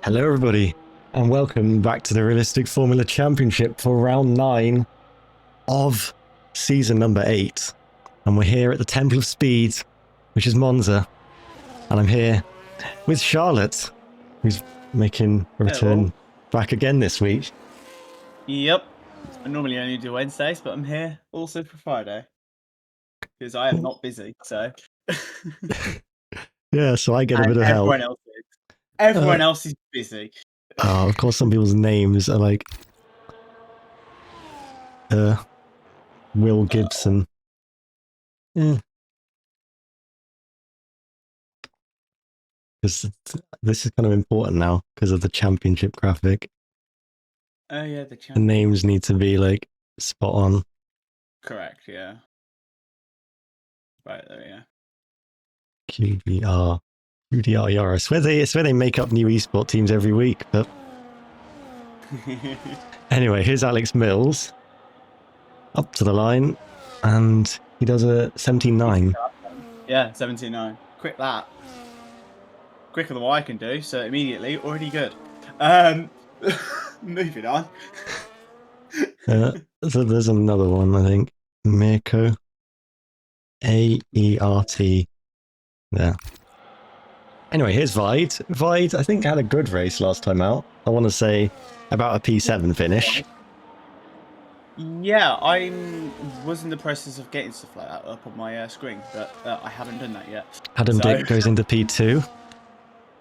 Hello everybody, and welcome back to the Realistic Formula Championship for round 9 of season number 8. And we're here at the Temple of Speed, which is Monza. And I'm here with Charlotte, who's making a return back again this week. Yep. I normally only do Wednesdays, but I'm here also for Friday. Because I am not busy, so... Yeah, so I get a bit of help. Everyone else is busy. Oh, of course some people's names are like... Will Gibson. Yeah. This is kind of important now, because of the championship graphic. Oh yeah, the names need to be like spot on. Correct, yeah. Right, there we go. QBR Yaro. I swear they make up new esport teams every week, but anyway, here's Alex Mills up to the line, and he does a 17.9. Yeah, 17.9. Quick lap. Quicker than what I can do, so immediately already good. Moving on. So there's another one, I think. Mirko. A-E-R-T. There. Anyway, here's Vide. Vide, I think, had a good race last time out. I want to say about a P7 finish. Yeah, I was in the process of getting stuff like that up on my screen, but I haven't done that yet. Adam Dick goes into P2.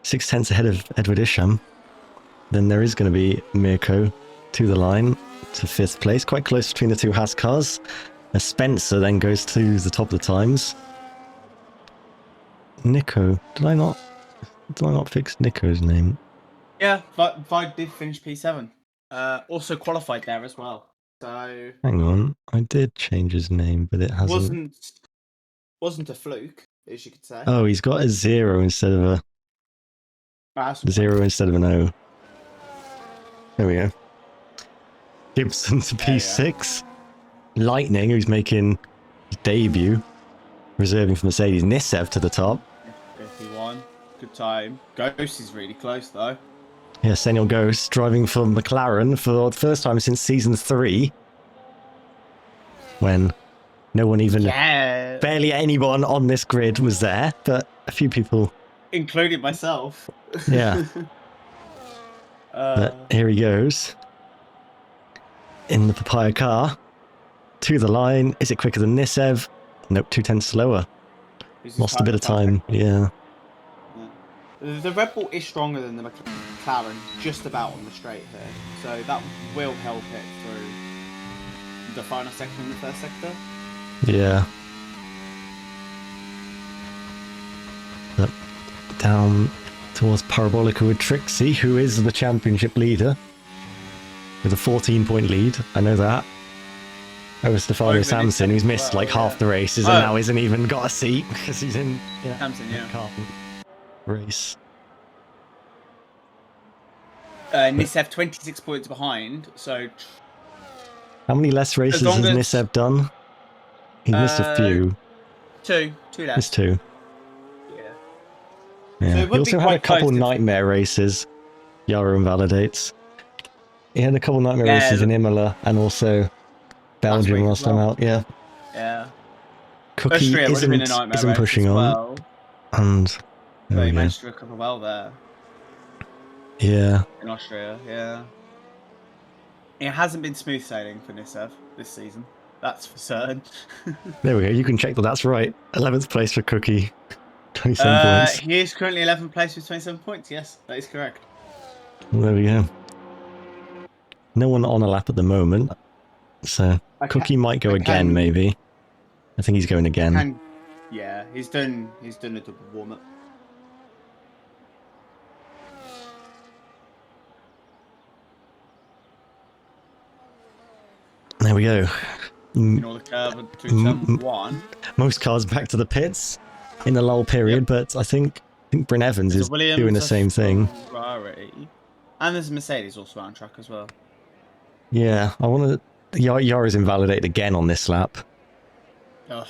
6/10 ahead of Edward Isham. Then there is going to be Mirko to the line to 5th place, quite close between the two Haas cars. Spencer then goes to the top of the times. Nico, did I not fix Nico's name? Yeah, Vide did finish P7. Also qualified there as well. So hang on, I did change his name, but it hasn't. Wasn't a fluke, as you could say. Oh, he's got a 0 instead of a 0 instead of an O. There we go. Gibson to P6. Lightning, who's making his debut, reserving for Mercedes. Nisev to the top. 51. Good time. Ghost is really close, though. Yeah, Senor Ghost driving for McLaren for the first time since season 3. When no one even... Yeah. Barely anyone on this grid was there, but a few people... Including myself. Yeah. But here he goes. In the Papaya car. To the line. Is it quicker than Nisev? Nope, 2/10 slower. Lost a bit of time, yeah. The Red Bull is stronger than the McLaren, just about on the straight here. So that will help it through the final sector and the first sector. Yeah. But down towards Parabolica with Tricksy, who is the championship leader. With a 14-point lead, I know that. Over Stefano Samson, who's missed like half the races and now isn't even got a seat because he's in Samson, race. Nisev 26 points behind, so... How many less races has Nisev done? He missed a few. Two less. Missed 2. Yeah. So he also had a couple nightmare races. Yaro Vanhauteghem. He had a couple nightmare races in Imola and also Belgium last time out. Yeah. Yeah. Cookie isn't pushing on. And he managed to recover well there. Yeah. In Austria, yeah. It hasn't been smooth sailing for Nisev this season. That's for certain. There we go. You can check that that's right. 11th place for Cookie. 27 points. He is currently 11th place with 27 points. Yes, that is correct. Well, there we go. No one on a lap at the moment. So Cookie might go again, maybe. I think he's going again. Yeah, he's done a double warm-up. There we go. Ignore the curve at 271. Most cars back to the pits in the lull period, but I think Bryn Evans is doing the same thing. Ferrari. And there's a Mercedes also on track as well. Yeah, I want to... Yaro's invalidated again on this lap. Ugh.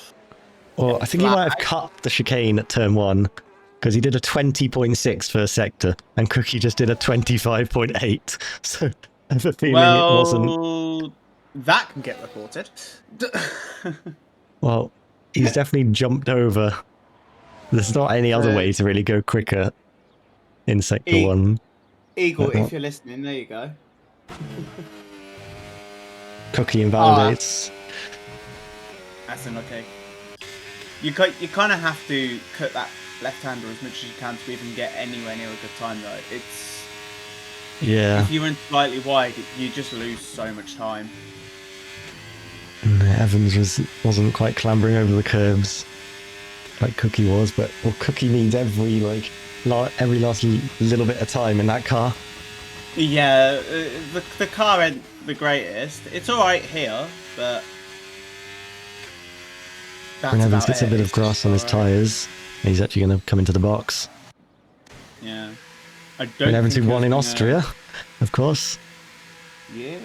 Well, I think he might have cut the chicane at turn 1, because he did a 20.6 first sector, and Cookie just did a 25.8. So I have a feeling it wasn't. Well, that can get reported. Well, he's definitely jumped over. There's not any other way to really go quicker in sector 1. Eagle, if you're listening, there you go. Cookie invalidates. That's unlucky. You kind of have to cut that left-hander as much as you can to even get anywhere near a good time, though. If you went slightly wide, you just lose so much time. Evans wasn't quite clambering over the curbs like Cookie was, but Cookie needs every last little bit of time in that car. Yeah, the car ain't the greatest. It's all right here, but when Evans gets a bit of grass on his tyres, he's actually going to come into the box. Yeah. And Evans who won in Austria, of course. Yes.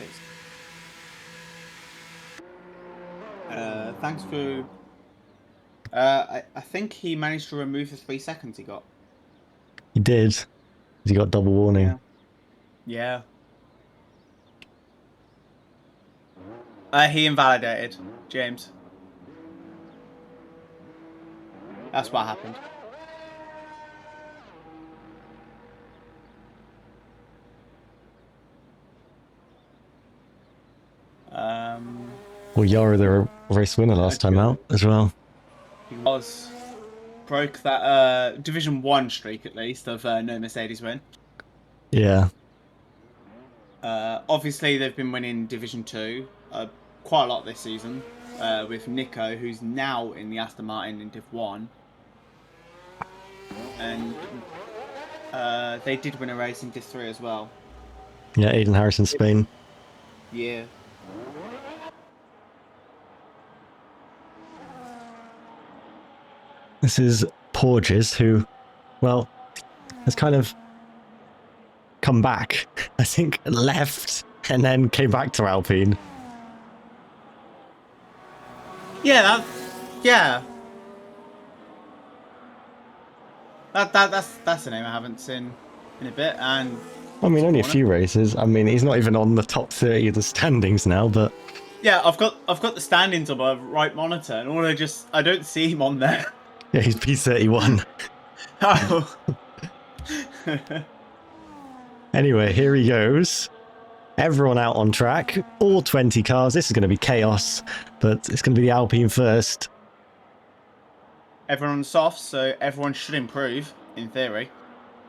Thanks for... I think he managed to remove the 3 seconds he got. He did. He got double warning. Yeah. He invalidated James. That's what happened. Well, Yaro, they were a race winner last time out as well. He broke that Division 1 streak at least of no Mercedes win. Yeah. Obviously, they've been winning Division 2 quite a lot this season with Nico, who's now in the Aston Martin in Div 1. And they did win a race in Div 3 as well. Yeah, Aiden Harrison, Spain. Yeah. This is Porges, who, well, has kind of come back. I think left and then came back to Alpine. Yeah, that's a name I haven't seen in a bit, and I mean, only a few races. I mean, he's not even on the top 30 of the standings now, but yeah, I've got the standings on my right monitor, and I don't see him on there. yeah, he's P31. Oh. Anyway, here he goes. Everyone out on track, all 20 cars. This is going to be chaos, but it's going to be the Alpine first. Everyone's soft, so everyone should improve, in theory.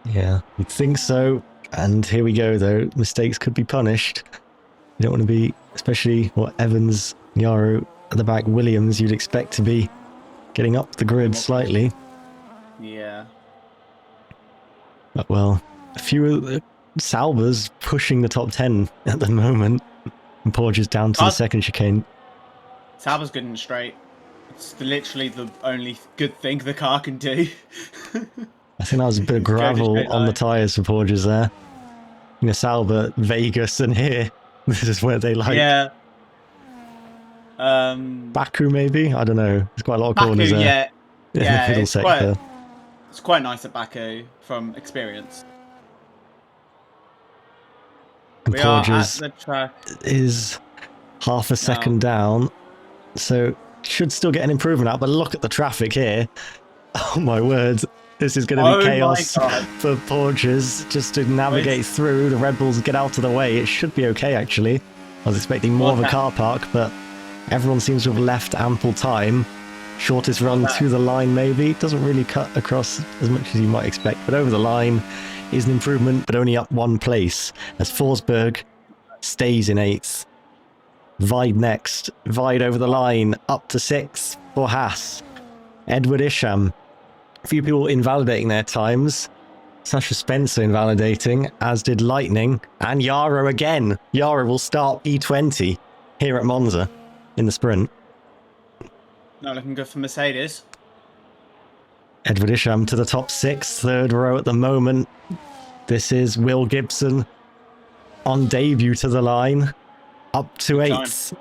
Yeah, you'd think so. And here we go, though. Mistakes could be punished. You don't want to be, especially Evans, Yaro at the back, Williams, you'd expect to be getting up the grid slightly. Yeah. But, well, a few Salvers pushing the top 10 at the moment. And Porges down to the second chicane. Salver's good and straight. It's literally the only good thing the car can do. I think that was a bit of gravel on the tyres for Porges there. You know, Salva, Vegas, and here. This is where they like. Yeah. Baku, maybe? I don't know. There's quite a lot of corners there. Yeah. In the middle sector. It's quite nice at Baku from experience. And we are Porges at the track. Is half a second down. So should still get an improvement out, but look at the traffic here. Oh my word. This is going to be chaos for Porges just to navigate through. The Red Bulls get out of the way. It should be okay, actually. I was expecting more of a car park, but everyone seems to have left ample time. Shortest run to the line, maybe. Doesn't really cut across as much as you might expect, but over the line is an improvement, but only up 1 place, as Forsberg stays in 8th. Vide next. Vide over the line, up to 6th for Haas. Edward Isham. A few people invalidating their times. Sasha Spencer invalidating, as did Lightning. And Yaro again. Yaro will start E20 here at Monza in the sprint. Not looking good for Mercedes. Edward Isham to the top 6, 3rd row at the moment. This is Will Gibson on debut to the line. Up to 8th.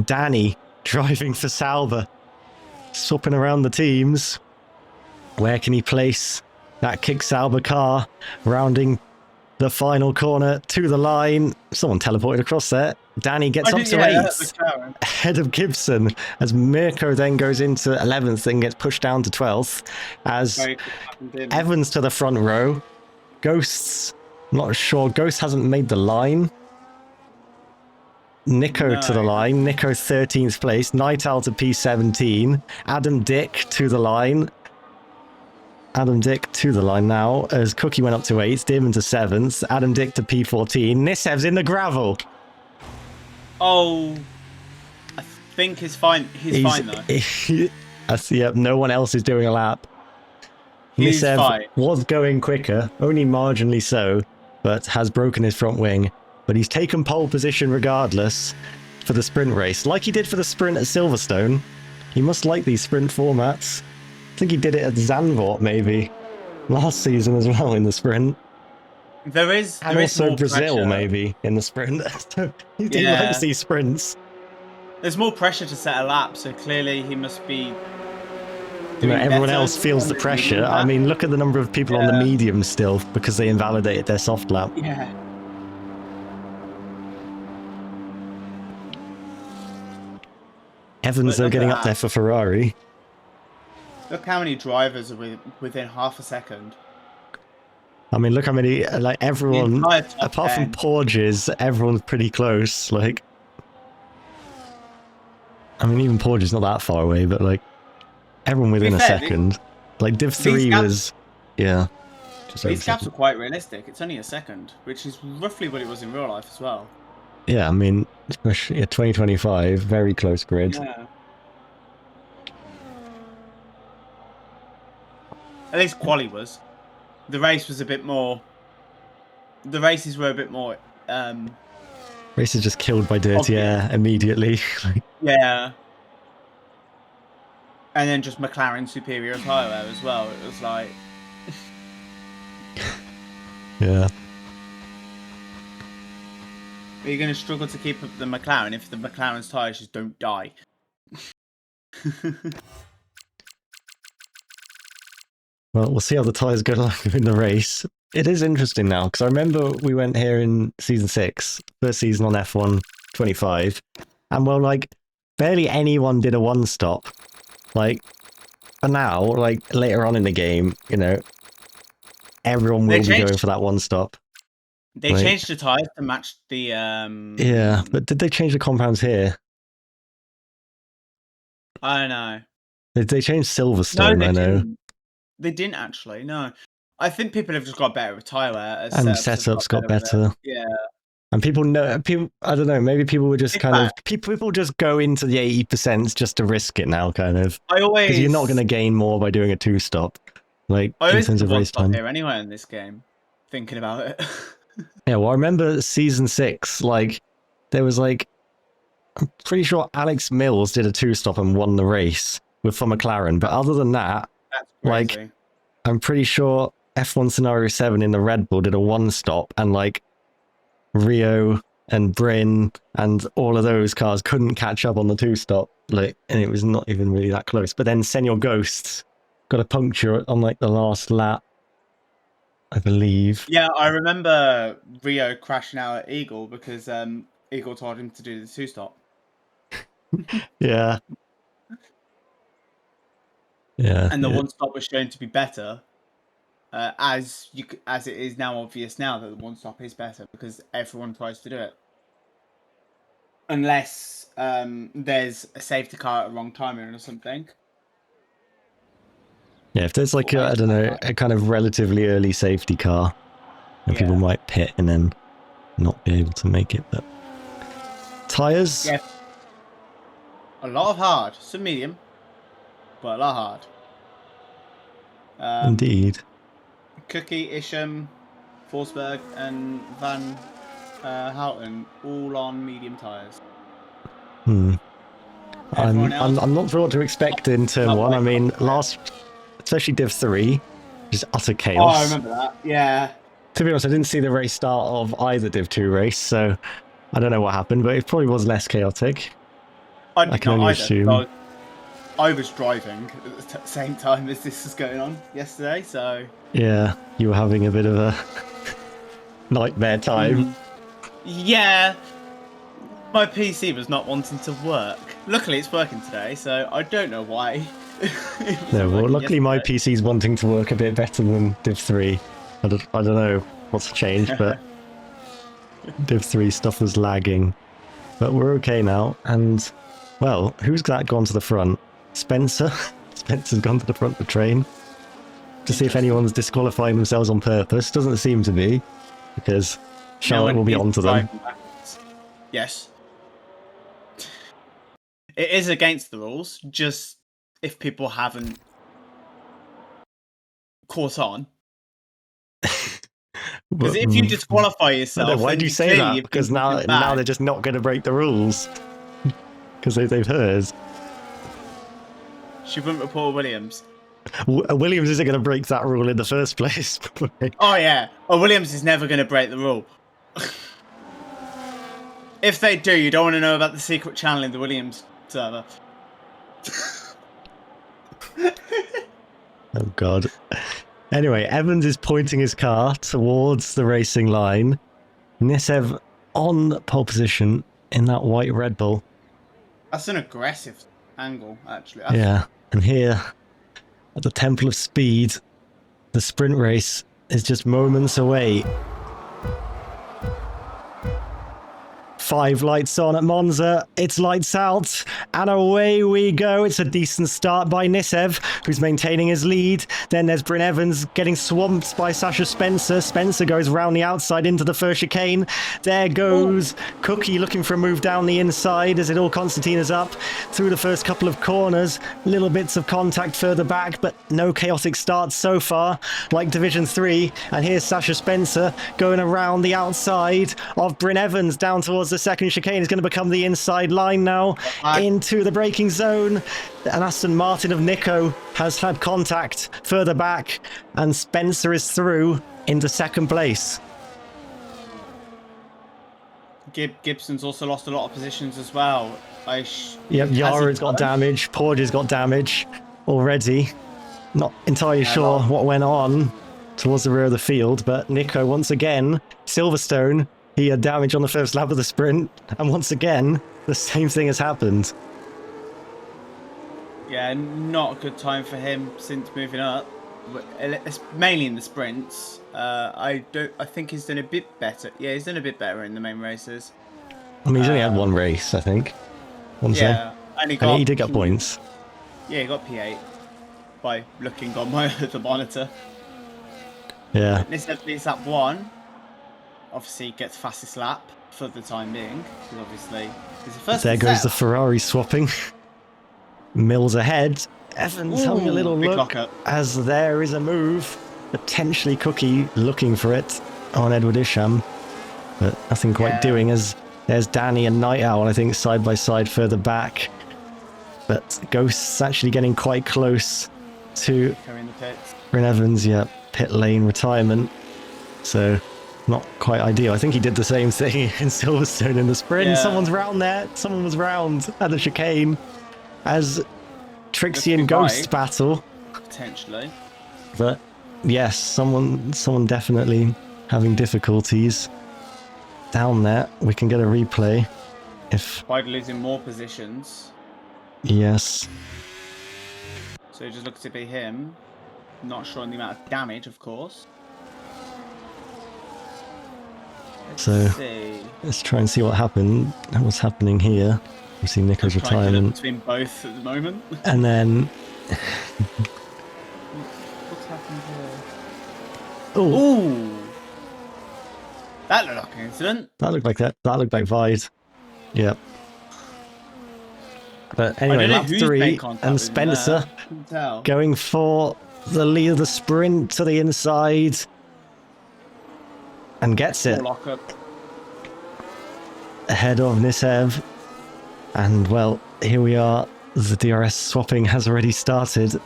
Danny driving for Salva. Swapping around the teams. Where can he place That kicks Sauber car, rounding the final corner to the line. Someone teleported across there. Danny gets up to 8th, ahead of Gibson, as Mirko then goes into 11th, then gets pushed down to 12th, as Evans to the front row. Ghosts, not sure. Ghost hasn't made the line. Nico to the line. Nico 13th place. Night Owl to P17. Adam Dick to the line. Adam Dick to the line now, as Cookie went up to 8th, Dimon to 7th, Adam Dick to P14. Nisev's in the gravel. Oh, I think he's fine. He's fine though. Yep, no one else is doing a lap. Nisev was going quicker, only marginally so, but has broken his front wing. But he's taken pole position regardless for the sprint race, like he did for the sprint at Silverstone. He must like these sprint formats. I think he did it at Zandvoort maybe last season as well in the sprint. There is also Brazil pressure. Maybe in the sprint. He likes these sprints. There's more pressure to set a lap, so clearly he must be. Everyone else feels the pressure. I mean, look at the number of people on the medium still because they invalidated their soft lap. Yeah. Evans though getting up there for Ferrari. Look how many drivers are within half a second. I mean, look how many, like, everyone, apart from Porges, everyone's pretty close, like. I mean, even Porges not that far away, but, like, everyone within a second. Like, Div 3 was, yeah. These gaps are quite realistic. It's only a second, which is roughly what it was in real life as well. Yeah, I mean, especially 2025, very close grid. Yeah. At least quali was. The race was a bit more. The races were a bit more. Races just killed by dirty air immediately. Yeah. And then just McLaren superior tyre as well. It was like. Yeah. Are you going to struggle to keep up the McLaren if the McLaren's tyres just don't die? Well, we'll see how the tyres go in the race. It is interesting now, because I remember we went here in Season 6, first season on F1 25, and well, like, barely anyone did a one-stop. Like, for now, like, later on in the game, you know, everyone will be going for that one-stop. They changed the tyres to match the... Yeah, but did they change the compounds here? I don't know. They changed Silverstone, I know. They didn't actually, no. I think people have just got better with tyre wear. And setups got better. Yeah. And people know, I don't know, maybe people were just people just go into the 80% just to risk it now, kind of. Because you're not going to gain more by doing a two-stop. Like, in terms of race time. Here anyway in this game, thinking about it. Yeah, well, I remember Season 6, like, there was like, I'm pretty sure Alex Mills did a two-stop and won the race for McLaren. But other than that, like, I'm pretty sure F1 Scenario 7 in the Red Bull did a one-stop, and like Rio and Bryn and all of those cars couldn't catch up on the two-stop, like, and it was not even really that close. But then Senor Ghosts got a puncture on like the last lap, I believe. Yeah, I remember Rio crashing out at Eagle because Eagle told him to do the two-stop. Yeah. Yeah. And the one-stop was shown to be better, as it is now obvious now that the one-stop is better because everyone tries to do it. Unless there's a safety car at a wrong timing or something. Yeah, if there's like I don't know, a kind of relatively early safety car, and people might pit and then not be able to make it. But tyres, yeah, a lot of hard, some medium, but a lot hard. Indeed. Cookie, Isham, Forsberg, and Van Houten all on medium tyres. I'm not sure what to expect in turn 1. I mean, especially Div 3, just utter chaos. Oh, I remember that. Yeah. To be honest, I didn't see the race start of either Div 2 race, so I don't know what happened, but it probably was less chaotic. I can only assume. I was driving at the same time as this was going on yesterday, so... Yeah, you were having a bit of a nightmare time. Yeah, my PC was not wanting to work. Luckily, it's working today, so I don't know why. No, well, luckily my yesterday. PC's wanting to work a bit better than Div 3. I don't know what's changed, but Div 3 stuff was lagging. But we're okay now, and, well, who's that gone to the front? Spencer? Spencer's gone to the front of the train to see if anyone's disqualifying themselves on purpose. Doesn't seem to be, because Charlotte will be onto them. Yes. It is against the rules, just if people haven't caught on. Because if you disqualify yourself, why do you say that? Because now they're just not going to break the rules. Because they've heard. She wouldn't report Williams. Williams isn't going to break that rule in the first place. Oh yeah. Oh, Williams is never going to break the rule. If they do, you don't want to know about the secret channel in the Williams server. Oh god. Anyway, Evans is pointing his car towards the racing line. Nisev on pole position in that white Red Bull. That's an aggressive angle, actually. Yeah, and here at the Temple of Speed, the sprint race is just moments away. 5 lights on at Monza, it's lights out, and away we go. It's a decent start by Nisev, who's maintaining his lead. Then there's Bryn Evans getting swamped by Sasha Spencer. Spencer goes round the outside into the first chicane. There goes Cookie looking for a move down the inside as it all concertinas up through the first couple of corners. Little bits of contact further back, but no chaotic starts so far, like Division 3. And here's Sasha Spencer going around the outside of Bryn Evans down towards the second chicane. Is going to become the inside line now into the braking zone, and Aston Martin of Nico has had contact further back, and Spencer is through into second place. Gibson's also lost a lot of positions as well. Yep, Yara's got damage, Porter's got damage already. Not entirely sure what went on towards the rear of the field, but Nico once again, Silverstone, he had damage on the first lap of the sprint, and once again, the same thing has happened. Yeah, not a good time for him since moving up. It's mainly in the sprints. I think he's done a bit better. Yeah, he's done a bit better in the main races. I mean, he's only had one race, I think. Yeah, and he did get points. Yeah, he got P8 by looking on the monitor. Yeah. This is lap 1. Obviously gets fastest lap for the time being, because obviously he's the first. There goes the Ferrari swapping. Mills ahead. Evans having a little look as there is a move. Potentially Cookie looking for it on Edward Isham, but nothing quite doing, as there's Danny and Night Owl, I think, side by side further back. But Ghost's actually getting quite close to Bryn Evans, pit lane retirement. So not quite ideal. I think he did the same thing in Silverstone in the sprint. Yeah. Someone's round there. Someone was round at the chicane as Tricksy and Ghost battle. Potentially. But yes, someone definitely having difficulties down there. We can get a replay if by losing more positions. Yes. So it just looks to be him. Not sure on the amount of damage, of course. Let's try and see what's happening here. We see Nico's retirement between both at the moment. And then what's happened here? Oh, that looked like an incident. That looked like Vide. Yep. But anyway, lap 3 and Spencer going for the lead of the sprint to the inside. And gets it ahead of Nisev. And well, here we are. The DRS swapping has already started,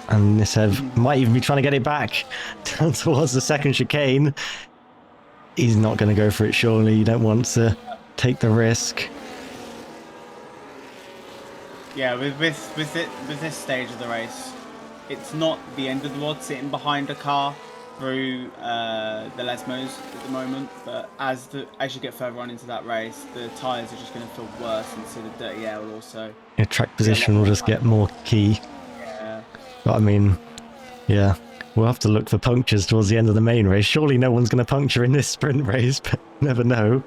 and Nisev might even be trying to get it back down towards the second chicane. He's not going to go for it, surely. You don't want to take the risk. Yeah, with this stage of the race, it's not the end of the world sitting behind a car through the Lesmos at the moment, but as you get further on into that race, the tyres are just going to feel worse, and so the dirty air will also... Your track position will just get more key. Yeah. But I mean, yeah, we'll have to look for punctures towards the end of the main race. Surely no one's going to puncture in this sprint race, but never know.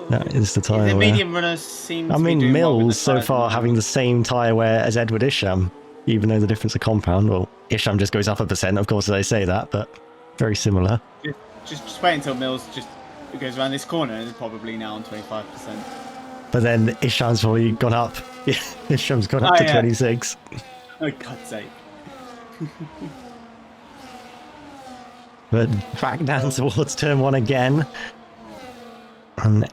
That is the tyre The wear. medium runners seem to be mean, doing well with the Mills so tyres far now. having the same tyre wear as Edward Isham, even though the difference of compound. Well, Isham just goes up 1%, of course they say that, but very similar. Just wait until Mills just goes around this corner and is probably now on 25%. But then Isham's probably gone up. Yeah, Isham's gone up to 26. Oh, God's sake. But back down towards turn 1 again. And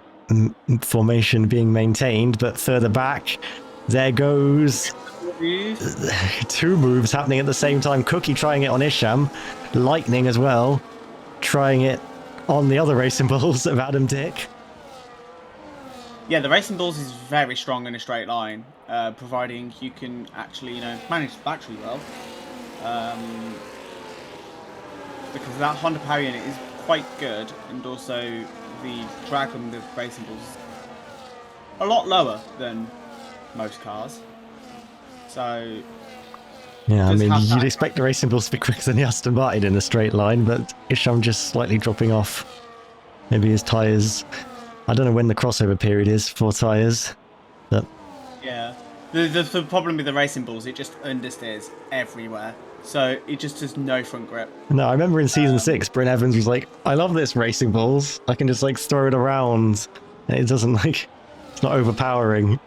formation being maintained, but further back, there goes 2 moves happening at the same time. Cookie trying it on Isham, Lightning as well, trying it on the other Racing Bulls of Adam Dick. Yeah, the Racing Bulls is very strong in a straight line, providing you can actually, manage the battery well. Because that Honda power unit is quite good, and also the drag on the Racing Bulls is a lot lower than most cars. So yeah, I mean, have you'd that. expect the Racing Bulls to be quicker than the Aston Martin in a straight line, but Isham just slightly dropping off. Maybe his tyres... I don't know when the crossover period is for tyres, but... Yeah. The problem with the Racing Bulls, it just understeers everywhere. So it just has no front grip. No, I remember in season 6, Bryn Evans was like, I love this Racing Bulls. I can just like throw it around. And it doesn't like, it's not overpowering.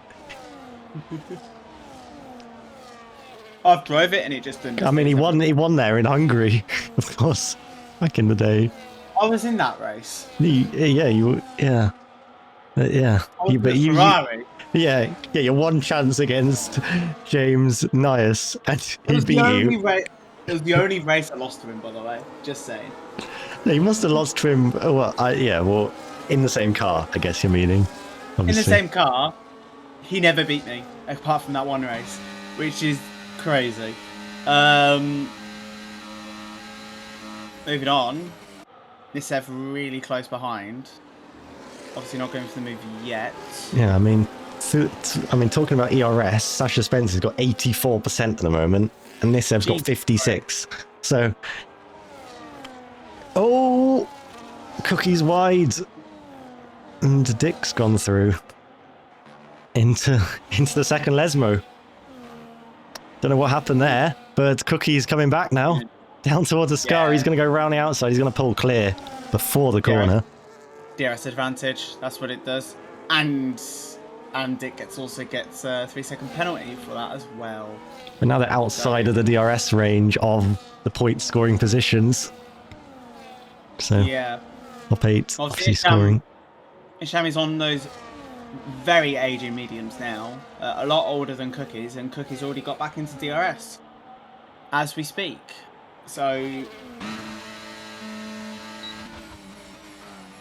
I've drove it and it just understeers. I mean, he won there in Hungary, of course, back in the day. I was in that race. Yeah. I was in a Ferrari. Yeah, your one chance against James Nias, and he beat you. It was the only race I lost to him, by the way. Just saying. No, you must have lost to him. Well, in the same car, I guess you're meaning. Obviously. In the same car, he never beat me, apart from that one race, which is crazy. Moving on, Nisev really close behind. Obviously not going for the move yet. Yeah, I mean, talking about ERS, Sasha Spencer's got 84% at the moment, and Nisev's got 56. So, Cookie's wide, and Dick's gone through into the second Lesmo. Don't know what happened there, but Cookie's coming back now, down towards the Scar. Yeah. He's going to go round the outside. He's going to pull clear before the corner. DRS advantage, that's what it does. And Dick also gets a 3-second penalty for that as well. But now they're outside of the DRS range of the point scoring positions. So yeah, top 8 obviously scoring. Isham is on those very aging mediums now, a lot older than Cookies, and Cookies already got back into DRS as we speak. So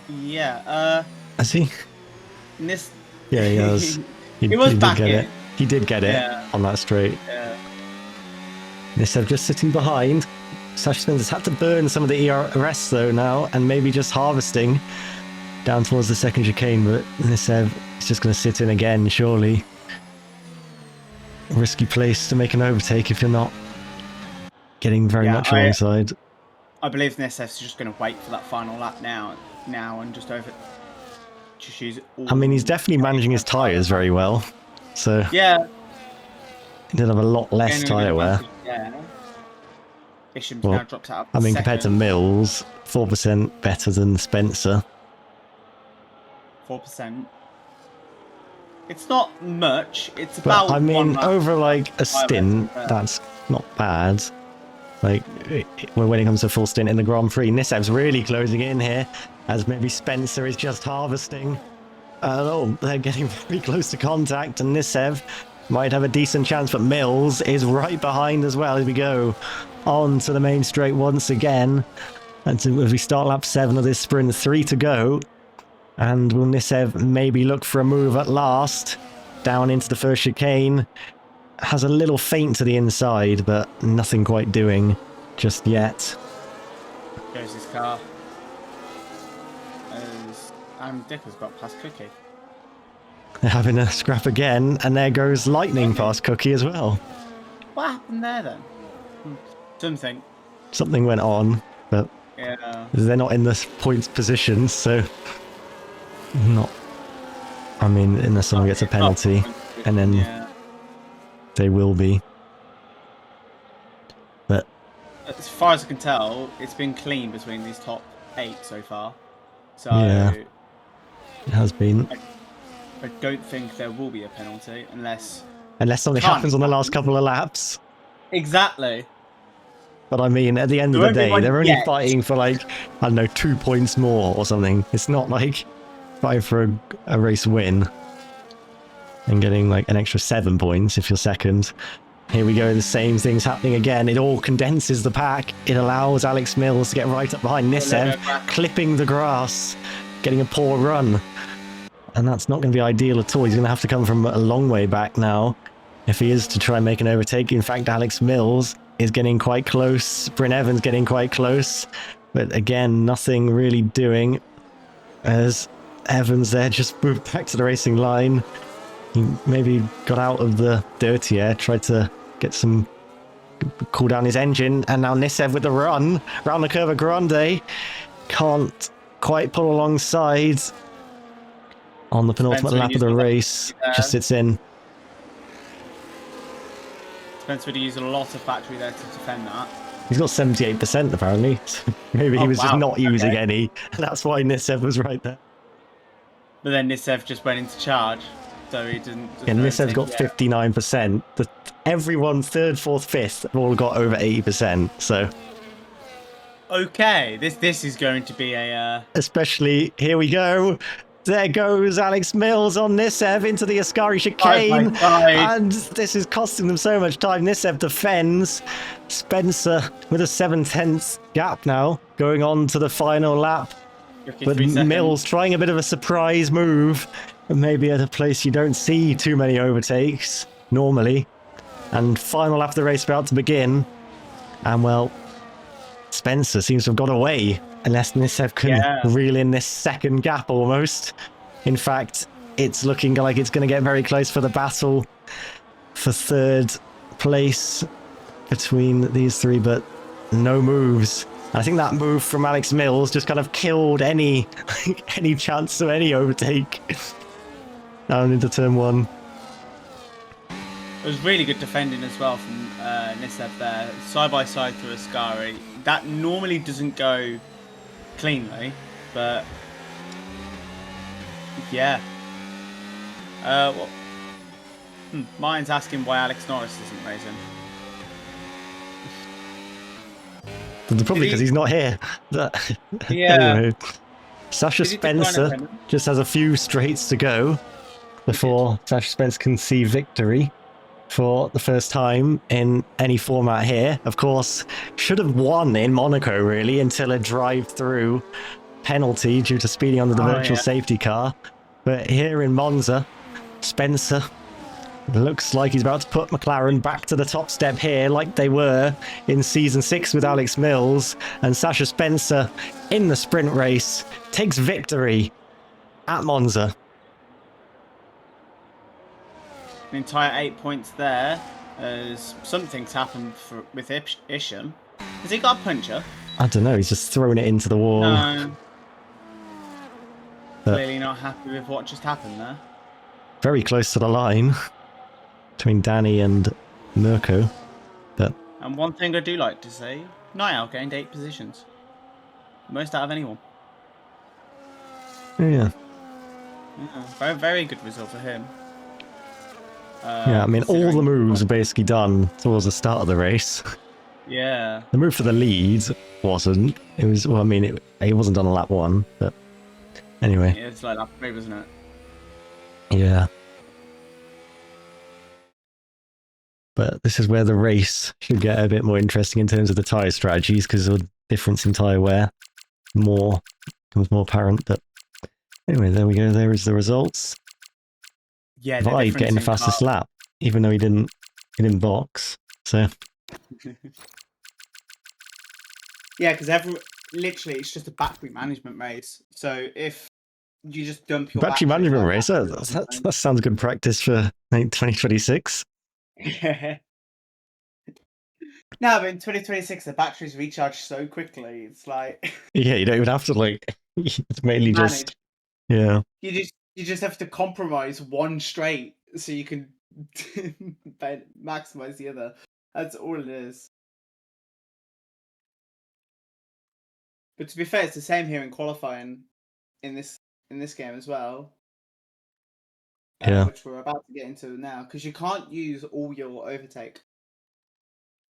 yeah, has he? Yeah, he has. He was back did get in. it. He did get it on that straight. Yeah. Nisev just sitting behind. Sasha Spencer's had to burn some of the ERS though now, and maybe just harvesting down towards the second chicane, but Nisev is just going to sit in again, surely. Risky place to make an overtake if you're not getting very much alongside. I believe Nisev's just going to wait for that final lap now and just use it all. I mean, he's definitely managing his tyres very well, so yeah, he did have a lot less tyre wear. Yeah. Isham's now dropped out. I mean, compared to Mills, 4% better than Spencer. 4%. It's not much. It's about. But I mean, over like a stint, lap. that's not bad. Like when it comes to full stint in the Grand Prix, Nisev's really closing in here, as maybe Spencer is just harvesting. They're getting very close to contact, and Nisev might have a decent chance, but Mills is right behind as well as we go on to the main straight once again. And as we start lap 7 of this sprint, 3 to go. And will Nisev maybe look for a move at last down into the first chicane. Has a little feint to the inside, but nothing quite doing just yet. Goes his car. And Dick has got past Cookie. They're having a scrap again, and there goes Lightning past Cookie as well. What happened there then? Something. Something went on, but Yeah. they're not in the points position, so not. I mean, unless someone gets a penalty, and then Yeah. they will be. But As far as I can tell, it's been clean between these top 8 so far. So Yeah. it has been. I don't think there will be a penalty unless Something Can't happens on the last couple of laps. exactly. But I mean, at the end of There the won't be day, one they're only yet. fighting for like, I don't know, 2 points more or something. It's not like fighting for a race win and getting like an extra 7 points if you're second. Here we go, the same thing's happening again. It all condenses the pack. It allows Alex Mills to get right up behind Nissev, clipping the grass, getting a poor run. And that's not going to be ideal at all. He's going to have to come from a long way back now if he is to try and make an overtake. In fact, Alex Mills is getting quite close. Bryn Evans getting quite close. But again, nothing really doing as Evans there just moved back to the racing line. He maybe got out of the dirty air, tried to get some, cool down his engine, and now Nissev with the run round the curve of Grande. Can't quite pull alongside on the penultimate lap of the race. Just sits in. Spencer would use a lot of battery there to defend that. He's got 78% apparently. Maybe he was just not using Okay. any, and that's why Nissev was right there. But then Nissev just went into charge, so he didn't. And Nissev's got 59%. Everyone, 3rd, 4th, 5th, have all got over 80%. So, Okay, this is going to be a. especially here we go. There goes Alex Mills on Nissev into the Ascari chicane. 5x5. And this is costing them so much time. Nissev defends. Spencer with a 7/10 gap now, going on to the final lap. But 53 seconds. Mills trying a bit of a surprise move. Maybe at a place you don't see too many overtakes normally. And final lap of the race about to begin. And well, Spencer seems to have got away. Unless Nissev can reel in this second gap almost. In fact, it's looking like it's going to get very close for the battle for 3rd place between these three, but no moves. I think that move from Alex Mills just kind of killed any chance of any overtake down into turn 1. It was really good defending as well from Nissev there, side by side through Ascari. That normally doesn't go cleanly, but yeah. Well, Martin's asking why Alex Norris isn't racing. Probably because he's not here. Anyway, Sasha Spencer just has a few straights to go before Sasha Spencer can see victory for the first time in any format here. Of course, should have won in Monaco really until a drive-through penalty due to speeding under the virtual safety car. But here in Monza, Spencer looks like he's about to put McLaren back to the top step here like they were in Season 6 with Alex Mills. And Sasha Spencer in the sprint race takes victory at Monza. An entire 8 points there, as something's happened with Isham. Has he got a puncher? I don't know, he's just thrown it into the wall. No. Clearly not happy with what just happened there. Very close to the line between Danny and Mirko. But And one thing I do like to see, Niall gained 8 positions. Most out of anyone. yeah. Very, very good result for him. Yeah, I mean, all the moves are basically done towards the start of the race. Yeah. The move for the lead wasn't. It was, well, I mean, it wasn't done on lap 1, but anyway. Yeah, it's like lap 3, wasn't it? Yeah. But this is where the race should get a bit more interesting in terms of the tyre strategies, because of the difference in tyre wear. Becomes more apparent. But anyway, there we go. There is the results. Yeah, the Vide difference getting the in fastest lap, even though he didn't box. So yeah, because literally it's just a battery management race. So if you just dump your battery battery, management like race. That sounds good practice for 2026. yeah. No, but in 2026 the batteries recharge so quickly. It's like Yeah, you don't even have to like. It's mainly just manage. yeah. You just have to compromise one straight so you can maximize the other. That's all it is. But to be fair, it's the same here in qualifying in this game as well, Yeah. which we're about to get into now. Because you can't use all your overtake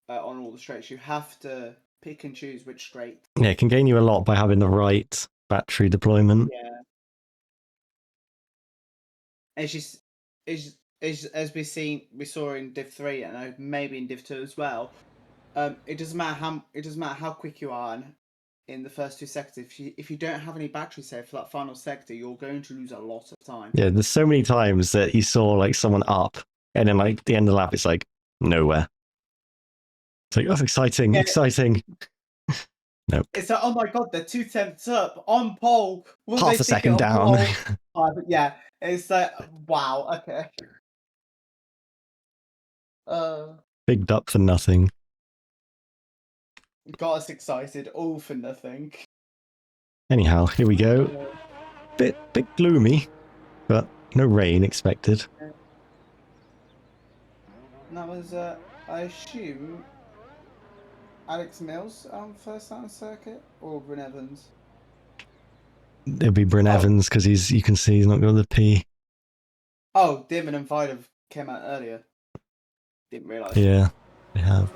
on all the straights. You have to pick and choose which straight. Yeah, it can gain you a lot by having the right battery deployment. Yeah. As we saw in Div 3 and maybe in Div 2 as well. It doesn't matter how quick you are in the first 2 sectors. If you don't have any battery save for that final sector, you're going to lose a lot of time. Yeah, there's so many times that you saw like someone up, and then like the end of the lap, it's like nowhere. It's like, oh, exciting, Yeah. exciting. Nope. It's like, oh my god, they're 2 tenths up on pole. Will Half they a stick second it on down. pole? Yeah, it's like wow. Okay. Bigged up for nothing. Got us excited, all for nothing. Anyhow, here we go. Bit gloomy, but no rain expected. And that was, I assume, Alex Mills first on circuit or Bryn Evans. It'll be Bryn Evans because you can see he's not got the P. Oh, Dimon and Vida came out earlier. Didn't realise. Yeah, they have.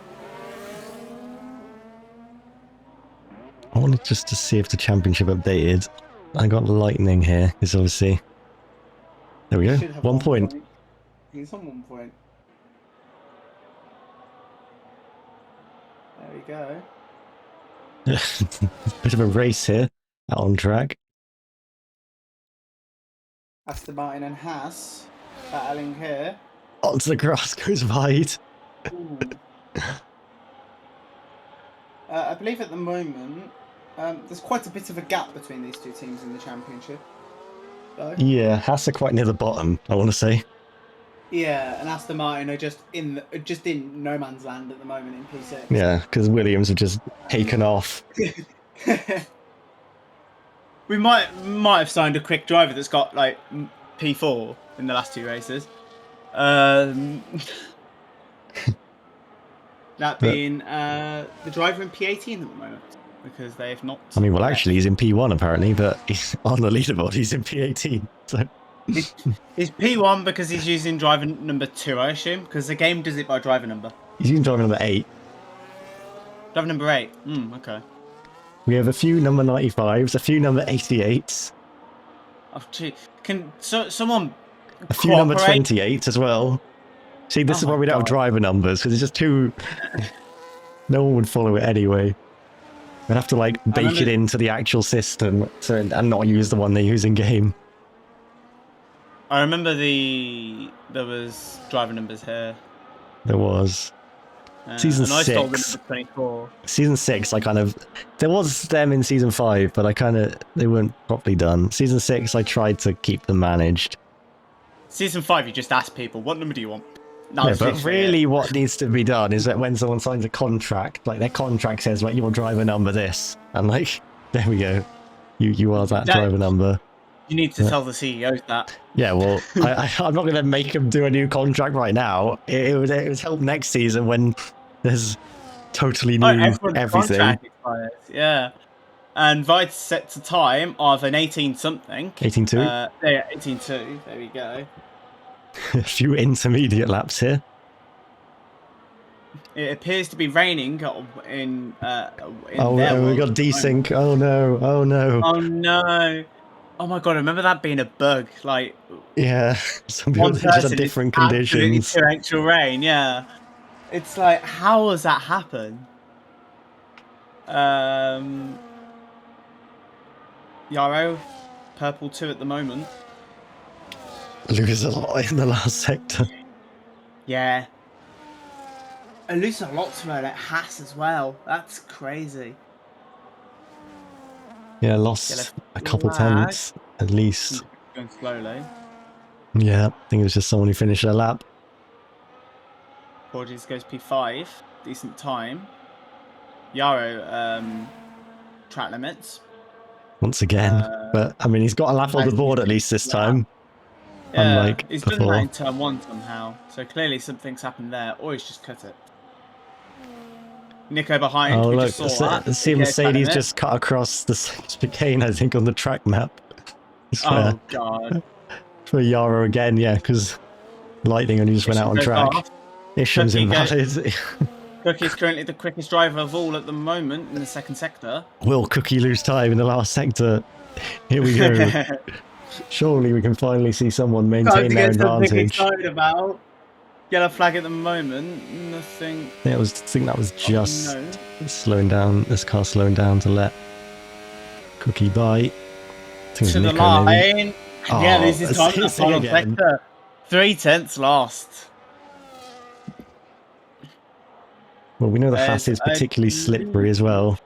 I wanted just to see if the championship updated. I got lightning here, because obviously. There we go. 1 point. He's on 1 point. There we go. Bit of a race here, out on track. Aston Martin and Haas battling here. Onto the grass, goes wide. I believe at the moment there's quite a bit of a gap between these two teams in the championship. Though. Yeah, Haas are quite near the bottom, I want to say. Yeah, and Aston Martin are just in no man's land at the moment in P6. Yeah, because Williams have just taken off. We might have signed a quick driver that's got like P4 in the last 2 races. That being the driver in P18 at the moment, because they have not. I mean, well, actually, he's in P1 apparently, but he's on the leaderboard. He's in P18. So he's P1 because he's using driver number 2, I assume, because the game does it by driver number. He's using driver number 8. Driver number 8. Okay. We have a few number 95s, a few number 88s. Oh, gee. Can someone a few number 28 as well. See, this is why we don't have driver numbers, because it's just too... No one would follow it anyway. We'd have to, like, bake it into the actual system and not use the one they use in-game. I remember there was driver numbers here. There was. Season 6. I stole the number 24. Season 6, I kind of... There was them in Season 5, but they weren't properly done. Season 6, I tried to keep them managed. Season 5, you just ask people, what number do you want? Yeah, but really what needs to be done is that when someone signs a contract, like their contract says, like, your driver number this. And like, there we go. You are that driver number. You need to tell the CEOs that. Yeah, well, I'm not going to make them do a new contract right now. It would help next season when there's totally new everything. Yeah. And Vite sets a time of an 18-something. 18.2? Yeah, 18.2. There we go. A few intermediate laps here. It appears to be raining in we got desync. Oh no! Oh no! Oh no! Oh my god! I remember that being a bug. Like, yeah, some people just had different conditions. Torrential rain. Yeah, it's like, how has that happened? Yaro, purple 2 at the moment. lose a lot in the last sector. Yeah. I lose a lot to her at Haas as well. That's crazy. Yeah, lost a couple tenths at least. Going slowly. Yeah, I think it was just someone who finished their lap. Porges goes P5. Decent time. Yaro, track limits. Once again. But, I mean, he's got a lap on the board at least this time. Yeah, Unlike he's before. done that in turn 1 somehow. So clearly something's happened there. Or he's just cut it. Nico behind. Oh, we look, just saw that. see Mercedes just cut across the chicane, I think, on the track map. Oh, God. For Yaro again, yeah, because Lightning only just went out on track. Isham's invalid. Cookie's currently the quickest driver of all at the moment in the second sector. Will Cookie lose time in the last sector? Here we go. Surely we can finally see someone maintain their advantage. Excited about. Yellow flag at the moment. Nothing. Yeah, I think that was just slowing down. This car slowing down to let Cookie by. To the line. Yeah, this is time to final sector. 3 tenths lost. Well, we know the Haas is particularly slippery as well,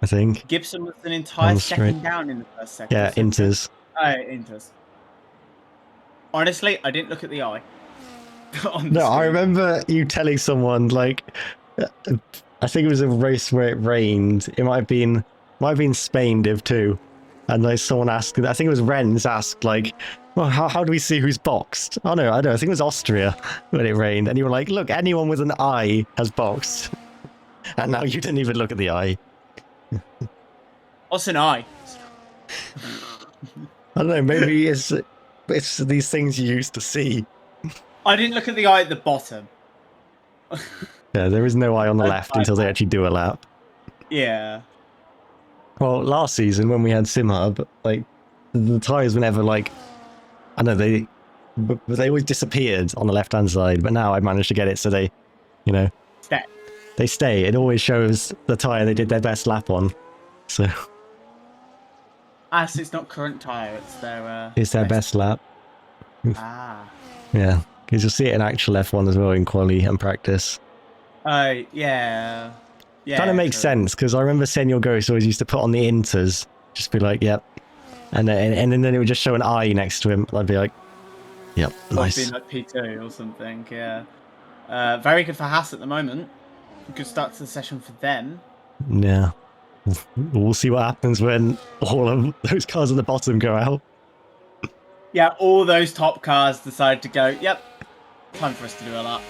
I think. Gibson was an entire second down in the first sector. Yeah, Inters. Oh, Inters. Honestly, I didn't look at the eye. No, I remember you telling someone, like, I think it was a race where it rained. It might have been Spain Div 2. And like someone asked, I think it was Renz asked, like, well, how do we see who's boxed? Oh no, I don't know, I think it was Austria when it rained. And you were like, look, anyone with an eye has boxed. And now you didn't even look at the eye. What's an eye? I don't know, maybe it's these things you used to see. I didn't look at the eye at the bottom. Yeah, there is no eye on the left until they actually do a lap. Yeah. Well, last season when we had SimHub, like, the tyres were never like, I know they always disappeared on the left-hand side, but now I managed to get it so they, you know, they stay. It always shows the tyre they did their best lap on. So. Ah, so it's not current tyre, it's their... it's their best lap. Ah. Yeah, because you'll see it in actual F1 as well in quali and practice. Oh, yeah. Yeah, kind of makes sense, because I remember Senor Ghost always used to put on the Inters, just be like, yep. And then it would just show an eye next to him. I'd be like, yep, nice. Be like P2 or something, yeah. Very good for Haas at the moment. Good start to the session for them. Yeah. We'll see what happens when all of those cars at the bottom go out. Yeah, all those top cars decide to go, yep, time for us to do a lap.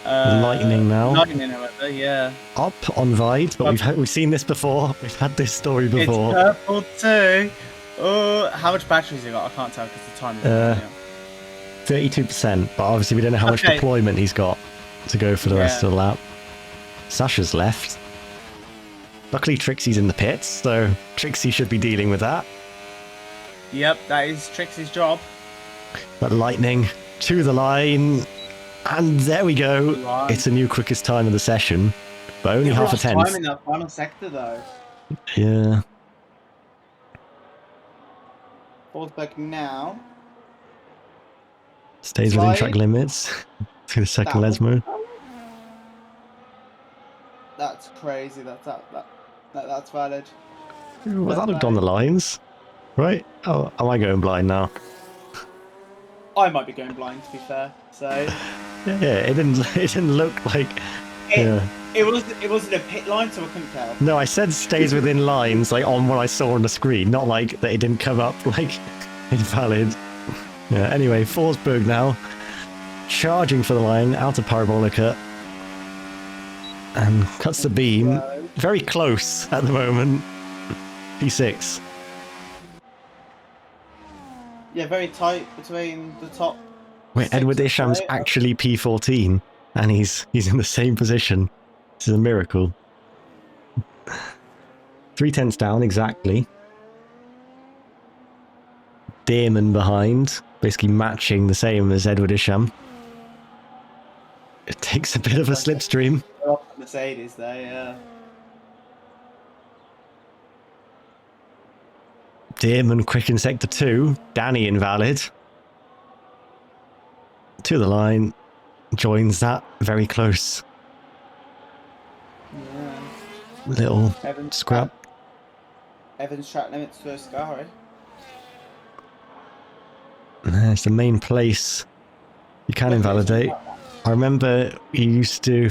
Lightning now. Lightning, however, yeah. Up on Vide, but we've seen this before. We've had this story before. It's purple too. Oh, how much batteries he got? I can't tell because the time is 32%, but obviously we don't know how much deployment he's got to go for the rest of the lap. Sasha's left. Luckily Trixie's in the pits, so Tricksy should be dealing with that. Yep, that is Trixie's job. But Lightning to the line, and there we go. It's a new quickest time of the session, but only half a tenth. Time in that final sector though. Yeah. Forsberg now. Stays within track limits. To the second Lesmo. That's crazy. That's valid. Well, that looked on the lines, right? Oh, am I going blind now? I might be going blind, to be fair. So. Yeah, it didn't look like. It wasn't a pit line, so I couldn't tell. No, I said stays within lines, like on what I saw on the screen, not like that it didn't come up like invalid. Yeah. Anyway, Forsberg now charging for the line out of Parabolica and cuts the beam. Very close at the moment. P6. Yeah, very tight between the top. Wait, Edward Isham's actually P14, and he's in the same position. This is a miracle. 3 tenths down, exactly. Dearman behind, basically matching the same as Edward Isham. It takes a bit of a slipstream. Mercedes there, yeah. Dearman quick in sector 2. Danny invalid. to the line, joins that very close Yeah. little Evans scrap. Evans track limits for Sky. There's the main place you can invalidate. I remember you used to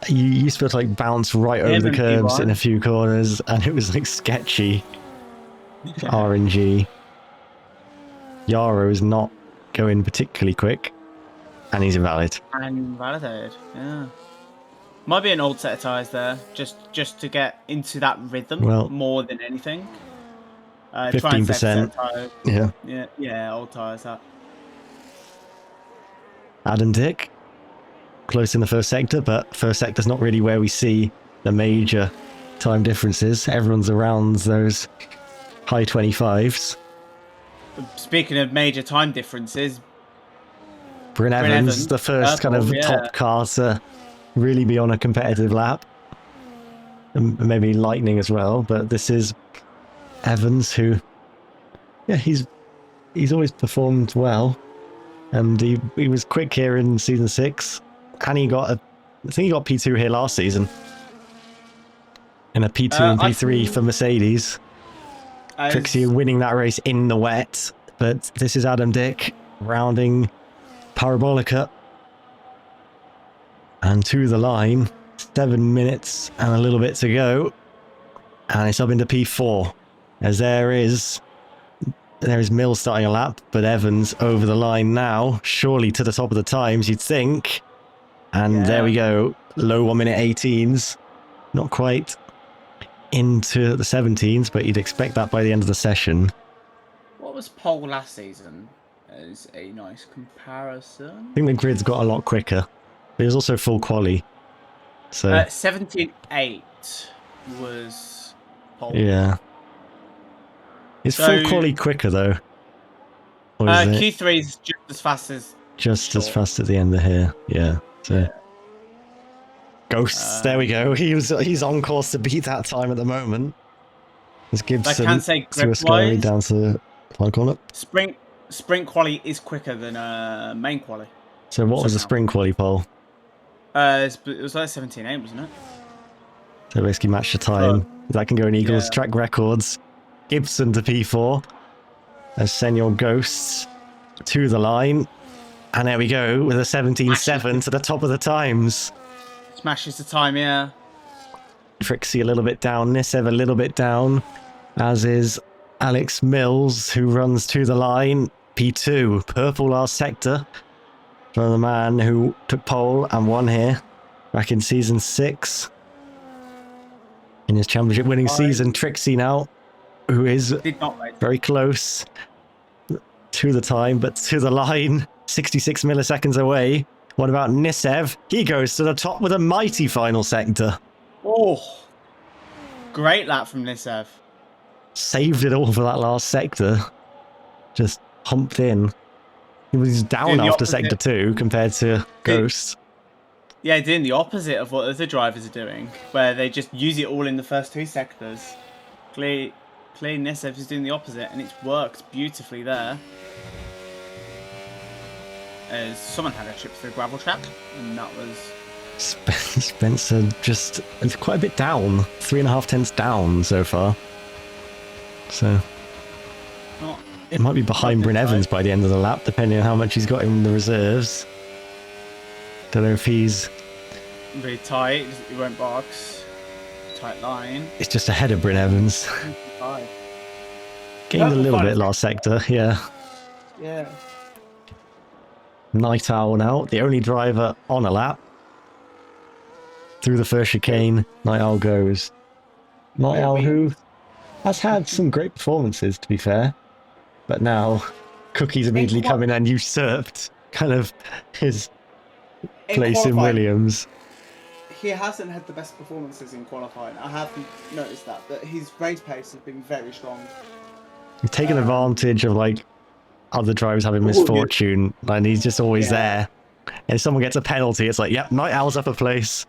be able to like bounce right over the curbs in a few corners, and it was like sketchy. RNG. Yaro is not going particularly quick, and he's invalid. And invalidated, yeah. Might be an old set of tyres there, just to get into that rhythm more than anything. 15%. Yeah, old tyres. That. Adam Dick, close in the first sector, but first sector's not really where we see the major time differences. Everyone's around those high 25s. Speaking of major time differences, Bryn Evans, the first kind of top car to really be on a competitive lap. And maybe Lightning as well, but this is Evans, who, yeah, he's always performed well, and he was quick here in season 6, and I think he got P2 here last season, in a P2 and P3 for Mercedes. Tricksy winning that race in the wet, but this is Adam Dick rounding Parabolica, and to the line, 7 minutes and a little bit to go, and it's up into P4. As there is Mills starting a lap, but Evans over the line now, surely to the top of the times, you'd think. And there we go, low 1 minute 18s, not quite into the 17s, but you'd expect that by the end of the session. What was pole last season? As a nice comparison. I think the grid's got a lot quicker, but it was also full quali. So 17.8 was pole. Yeah. Is full quali quicker though? Q3 is just as fast at the end of here. Yeah. So Ghosts, there we go. He's on course to beat that time at the moment. As Gibson I can say to a scary down to line corner. Sprint quali is quicker than main quali. So what was the sprint quali pole? It was like 17.8, wasn't it? So basically match the time. That can go in Eagles track records. Gibson to P4 as Senor Ghosts to the line, and there we go with a 17.7 to the top of the times. Smashes the time, yeah. Tricksy a little bit down, Nisev a little bit down, as is Alex Mills, who runs to the line. P2, purple last sector for the man who took pole and won here back in season 6 in his championship winning season. Tricksy now, who is very close to the time, but to the line, 66 milliseconds away. What about Nisev? He goes to the top with a mighty final sector. Oh, great lap from Nisev. Saved it all for that last sector. Just humped in. He was down after sector 2 compared to Ghost. Yeah, doing the opposite of what other drivers are doing, where they just use it all in the first 2 sectors. Clearly Nisev is doing the opposite, and it's worked beautifully there. As someone had a trip through the gravel track, and that was... Spencer just quite a bit down. 3.5 tenths down so far. So... it might be behind Bryn Evans by the end of the lap, depending on how much he's got in the reserves. Don't know if he's... really tight, he won't box. Tight line. It's just ahead of Bryn Evans. Gained a little bit last sector, yeah. Yeah. Night Owl now, the only driver on a lap. Through the first chicane, Night Owl goes. Night Owl, who has had some great performances, to be fair. But now, Cookie's immediately come in and usurped kind of his place in Williams. He hasn't had the best performances in qualifying. I have noticed that, but his race pace has been very strong. He's taken advantage of like other drivers having misfortune, and he's just always there. And if someone gets a penalty, it's like, yep, Night Owl's up a place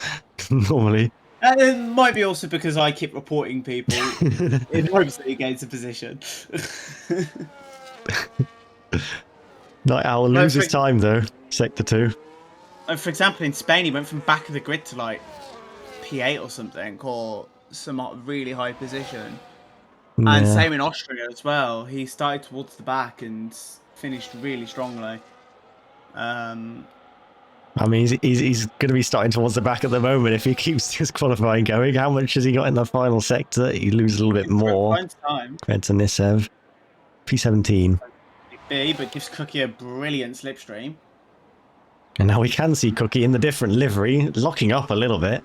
normally. And it might be also because I keep reporting people in hopes that he gains a position. Night Owl Like, loses time though. Sector 2. For example, in Spain, he went from back of the grid to like P8 or something, or some really high position. And Yeah. same in Austria as well. He started towards the back and finished really strongly. I mean, he's going to be starting towards the back at the moment if he keeps his qualifying going. How much has he got in the final sector? He loses a little bit more compared to Nisev. P17. B, but gives Cookie a brilliant slipstream. And now we can see Cookie in the different livery, locking up a little bit.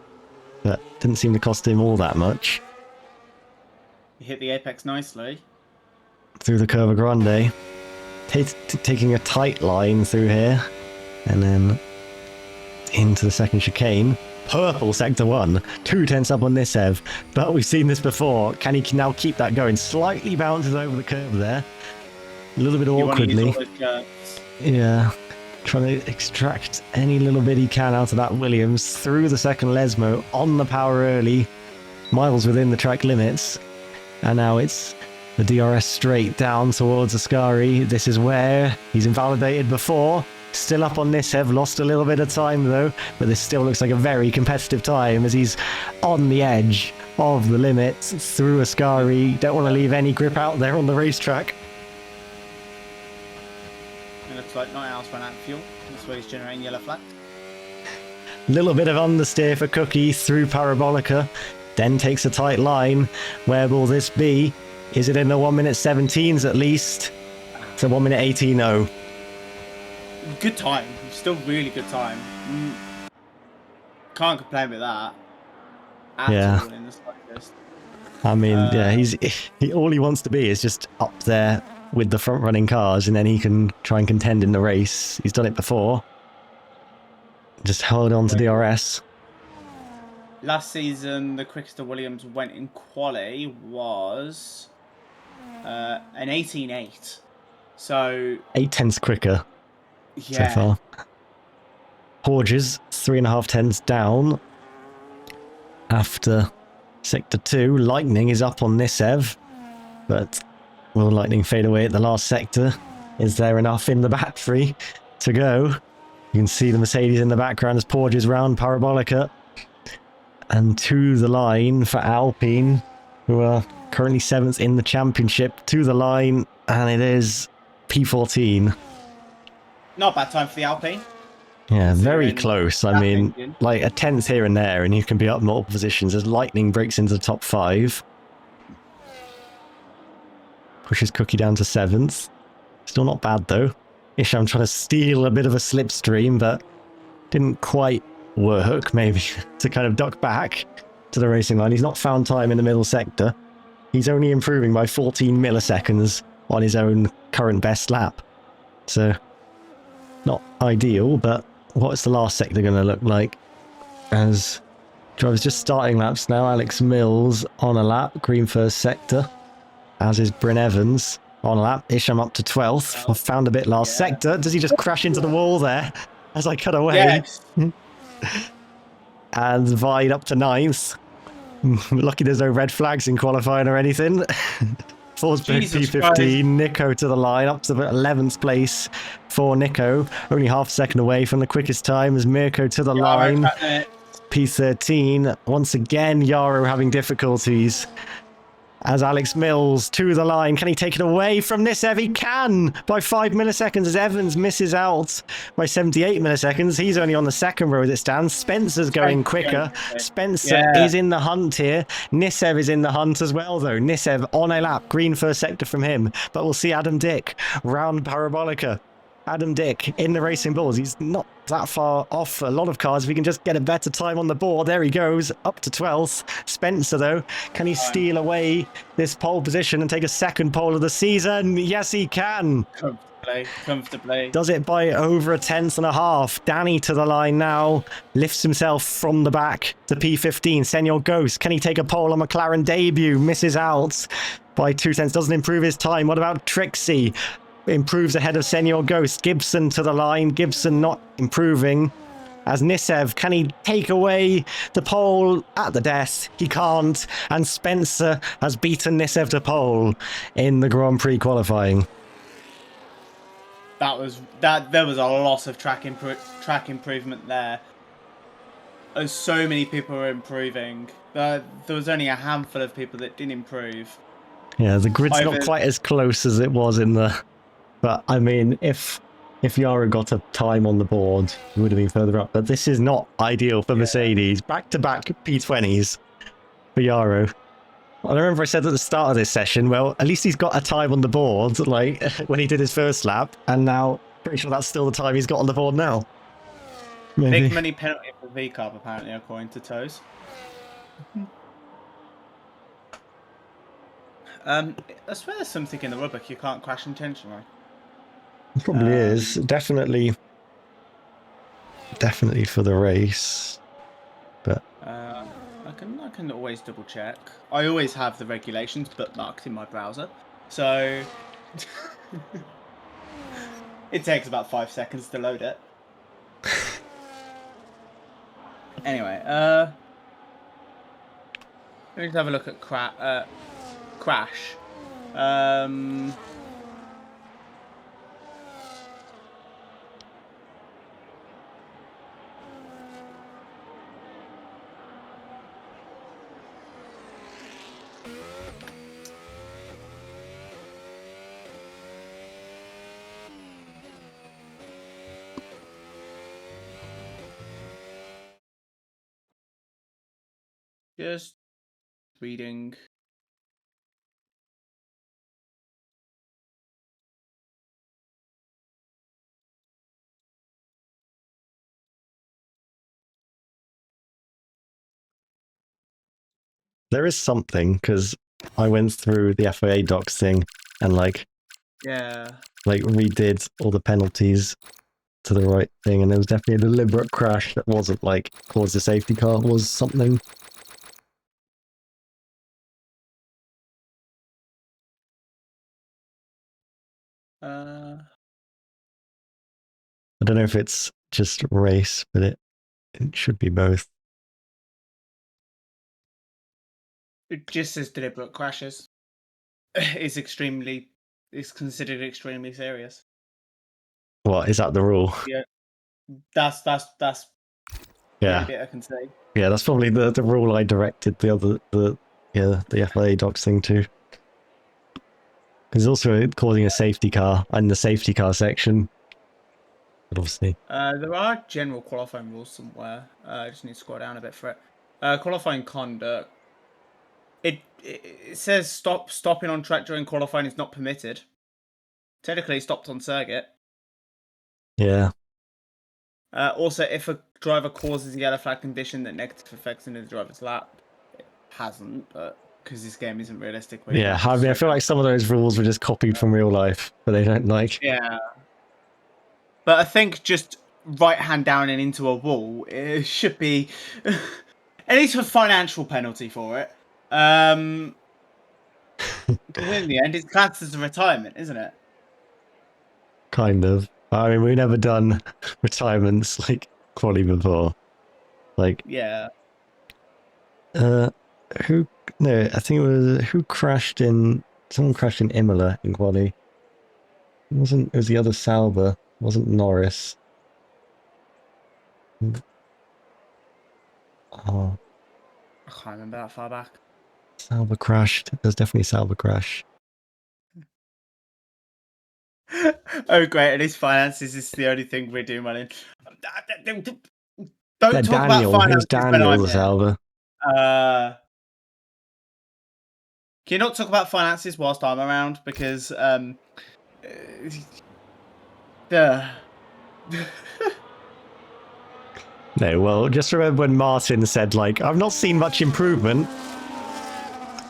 But didn't seem to cost him all that much. He hit the apex nicely. Through the Curva Grande. Taking a tight line through here. And then into the second chicane. Purple sector 1. 2 tenths up on Nisev. But we've seen this before. Can he now keep that going? Slightly bounces over the curve there. A little bit awkwardly. Yeah. Trying to extract any little bit he can out of that Williams. Through the second Lesmo. On the power early. Miles within the track limits. And now it's the DRS straight down towards Ascari. This is where he's invalidated before. Still up on Nisev, lost a little bit of time though, but this still looks like a very competitive time as he's on the edge of the limits through Ascari. Don't want to leave any grip out there on the racetrack. It looks like Night Owl's run out of fuel. That's why he's generating yellow flag. Little bit of understeer for Cookie through Parabolica, then takes a tight line. Where will this be? Is it in the 1 minute 17s at least? It's a 1 minute 18.0. Good time. Still really good time. Can't complain with that. At all in the slightest. I mean, yeah, all he wants to be is just up there with the front running cars, and then he can try and contend in the race. He's done it before. Just hold on to DRS. Last season, the quickest Williams went in quali was an 18.8. So 8 tenths quicker. Yeah. So far. Horges 3.5 tenths down after sector 2. Lightning is up on Nisev, but will Lightning fade away at the last sector? Is there enough in the battery to go? You can see the Mercedes in the background as Porges round Parabolica. And to the line for Alpine, who are currently 7th in the championship. To the line, and it is P14. Not a bad time for the Alpine. Yeah, very close. I mean, like a 10th here and there, and you can be up multiple positions as Lightning breaks into the top 5. Pushes Cookie down to 7th. Still not bad, though. Isham trying to steal a bit of a slipstream, but didn't quite work, maybe, to kind of duck back to the racing line. He's not found time in the middle sector. He's only improving by 14 milliseconds on his own current best lap. So, not ideal, but what's the last sector going to look like? As drivers just starting laps now. Alex Mills on a lap, green first sector, as is Bryn Evans on a lap. Isham up to 12th. I found a bit last sector. Does he just crash into the wall there as I cut away? Yes. And Vide up to 9th. Lucky there's no red flags in qualifying or anything. Forsberg P15, Nico to the line, up to the 11th place for Nico. Only half a second away from the quickest time as Mirko to the line. P13. Once again, Yaro having difficulties. As Alex Mills to the line. Can he take it away from Nisev? He can! By 5 milliseconds as Evans misses out by 78 milliseconds. He's only on the second row as it stands. Spencer's going quicker. Spencer is in the hunt here. Nisev is in the hunt as well, though. Nisev on a lap. Green first sector from him. But we'll see Adam Dick round Parabolica. Adam Dick in the Racing Bulls. He's not that far off a lot of cars. If he can just get a better time on the board. There he goes, up to 12th. Spencer, though, can he steal away this pole position and take a second pole of the season? Yes, he can. Comfortably. Does it by over a 10.5. Danny to the line now. Lifts himself from the back to P15. Senor Ghost, can he take a pole on McLaren debut? Misses out by 2 tenths. Doesn't improve his time. What about Tricksy? Improves ahead of Senor Ghost. Gibson to the line. Gibson not improving. As Nisev, can he take away the pole at the death? He can't. And Spencer has beaten Nisev to pole in the Grand Prix qualifying. That there was a lot of track improvement there. As so many people were improving. There was only a handful of people that didn't improve. Yeah, the grid's not quite as close as it was in the... But, I mean, if Yaro got a time on the board, he would have been further up. But this is not ideal for Mercedes. Back-to-back P20s for Yaro. I remember I said at the start of this session, well, at least he's got a time on the board, like, when he did his first lap. And now, pretty sure that's still the time he's got on the board now. Maybe. Big money penalty for V-Carb, apparently, according to Toes. I swear there's something in the rubber you can't crash intentionally. It probably is. Definitely for the race. But I can always double check. I always have the regulations bookmarked in my browser, so it takes about 5 seconds to load it. Anyway, let me just have a look at Crash. Just reading. there is something, because I went through the FIA docs thing and redid all the penalties to the right thing, and there was definitely a deliberate crash that wasn't like caused a safety car, was something. I don't know if it's just race, but it should be both. It just says deliberate crashes. It's considered extremely serious. What, is that the rule? Yeah, that's Yeah. the only bit I can say. Yeah, that's probably the rule I directed the FIA docs thing to. Because also causing a safety car in the safety car section. But obviously. There are general qualifying rules somewhere. I just need to scroll down a bit for it. Qualifying conduct. It says stopping on track during qualifying is not permitted. Technically, stopped on circuit. Yeah. Also, if a driver causes a yellow flag condition that negatively affects the driver's lap, it hasn't, but because this game isn't realistic. Yeah, I mean, I feel like some of those rules were just copied from real life, but they don't like. Yeah. But I think just right hand down and into a wall, it should be at least a financial penalty for it. In the end, it's classed as a retirement, isn't it? Kind of. I mean, we've never done retirements like quali before. Like, yeah. I think it was who crashed in. Someone crashed in Imola in quali. It was the other Sauber. It wasn't Norris. Oh, I can't remember that far back. Sauber crashed. There's definitely Sauber crash. Oh, great. And his finances is the only thing we're doing running. Don't talk Daniel. about finances. It was Daniel the Sauber. Can you not talk about finances whilst I'm around? Because, No, well, just remember when Martin said, like, I've not seen much improvement,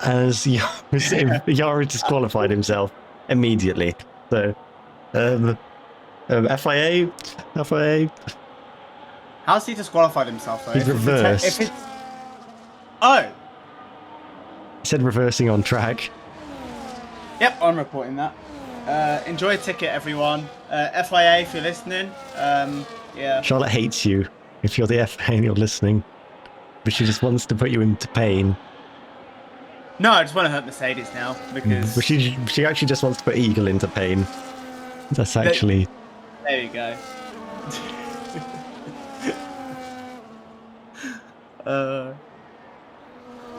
as Yaro disqualified himself immediately. So, FIA. How's he disqualified himself, though? He's reversed. Oh! He said reversing on track. Yep, I'm reporting that. Enjoy a ticket, everyone. FIA, if you're listening. Yeah. Charlotte hates you if you're the FIA and you're listening, but she just wants to put you into pain. No, I just want to hurt Mercedes now because But she actually just wants to put Eagle into pain. That's actually There you go.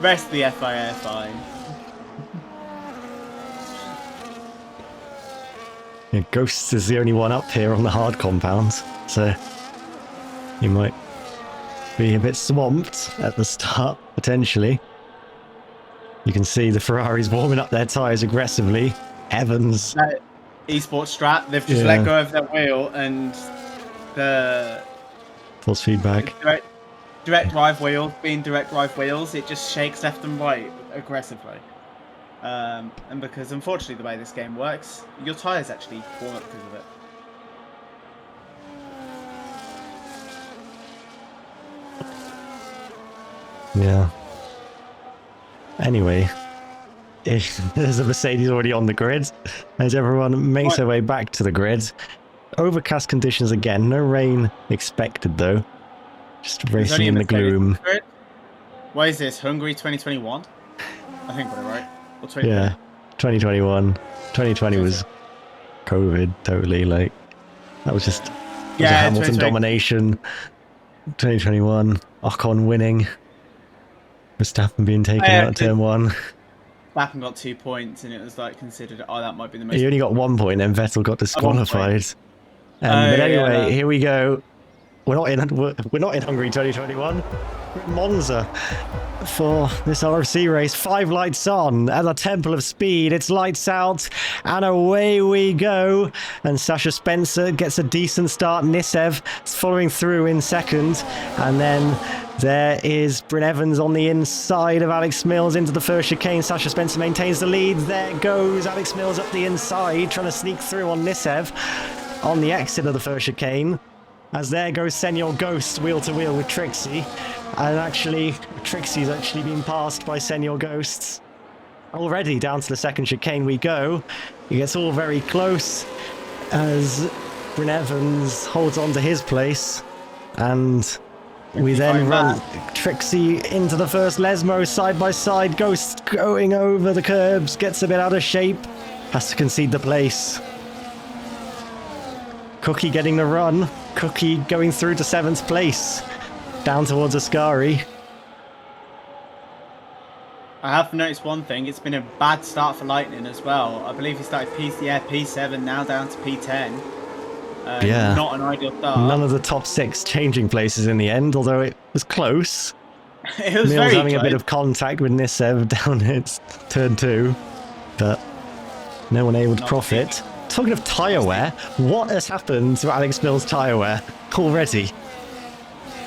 Rest of the FIA fine. Yeah, Ghosts is the only one up here on the hard compound, so he might be a bit swamped at the start, potentially. You can see the Ferraris warming up their tyres aggressively. Evans. That esports strat, they've just let go of their wheel and the force feedback. Direct drive wheels being direct drive wheels, it just shakes left and right aggressively. And because unfortunately the way this game works, your tyres actually warm up because of it. Yeah. Anyway, there's a Mercedes already on the grid as everyone makes their way back to the grid. Overcast conditions again, no rain expected though. Just racing in the gloom. Why is this? Hungary 2021? I think we're right. Or 2020? Yeah, 2021. 2020 was COVID, totally. Like, that was just a Hamilton domination. 2021, Ocon winning. Verstappen being taken out of turn 1. Verstappen got 2 points and it was like considered, oh, that might be the most... He only got 1 point and Vettel got disqualified. But anyway, here we go. We're not in Hungary 2021. We're in Monza for this RFC race. 5 lights on at the Temple of Speed. It's lights out and away we go. And Sasha Spencer gets a decent start. Nisev is following through in second. And then there is Bryn Evans on the inside of Alex Mills into the first chicane. Sasha Spencer maintains the lead. There goes Alex Mills up the inside, trying to sneak through on Nisev on the exit of the first chicane. As there goes Senor Ghost wheel to wheel with Tricksy. And actually, Trixie's actually been passed by Senor Ghosts. Already down to the second chicane we go. It gets all very close as Bryn Evans holds on to his place. And we then run Tricksy into the first Lesmo side by side. Ghost going over the curbs, gets a bit out of shape. Has to concede the place. Cookie getting the run. Cookie going through to 7th place. Down towards Ascari. I have noticed one thing. It's been a bad start for Lightning as well. I believe he started P7, now down to P10. Yeah. Not an ideal start. None of the top 6 changing places in the end, although it was close. It was Mills very having close. a bit of contact with Nisev down its turn 2. But no one able to profit. Talking of tyre wear, what has happened to Alex Mills' tyre wear already?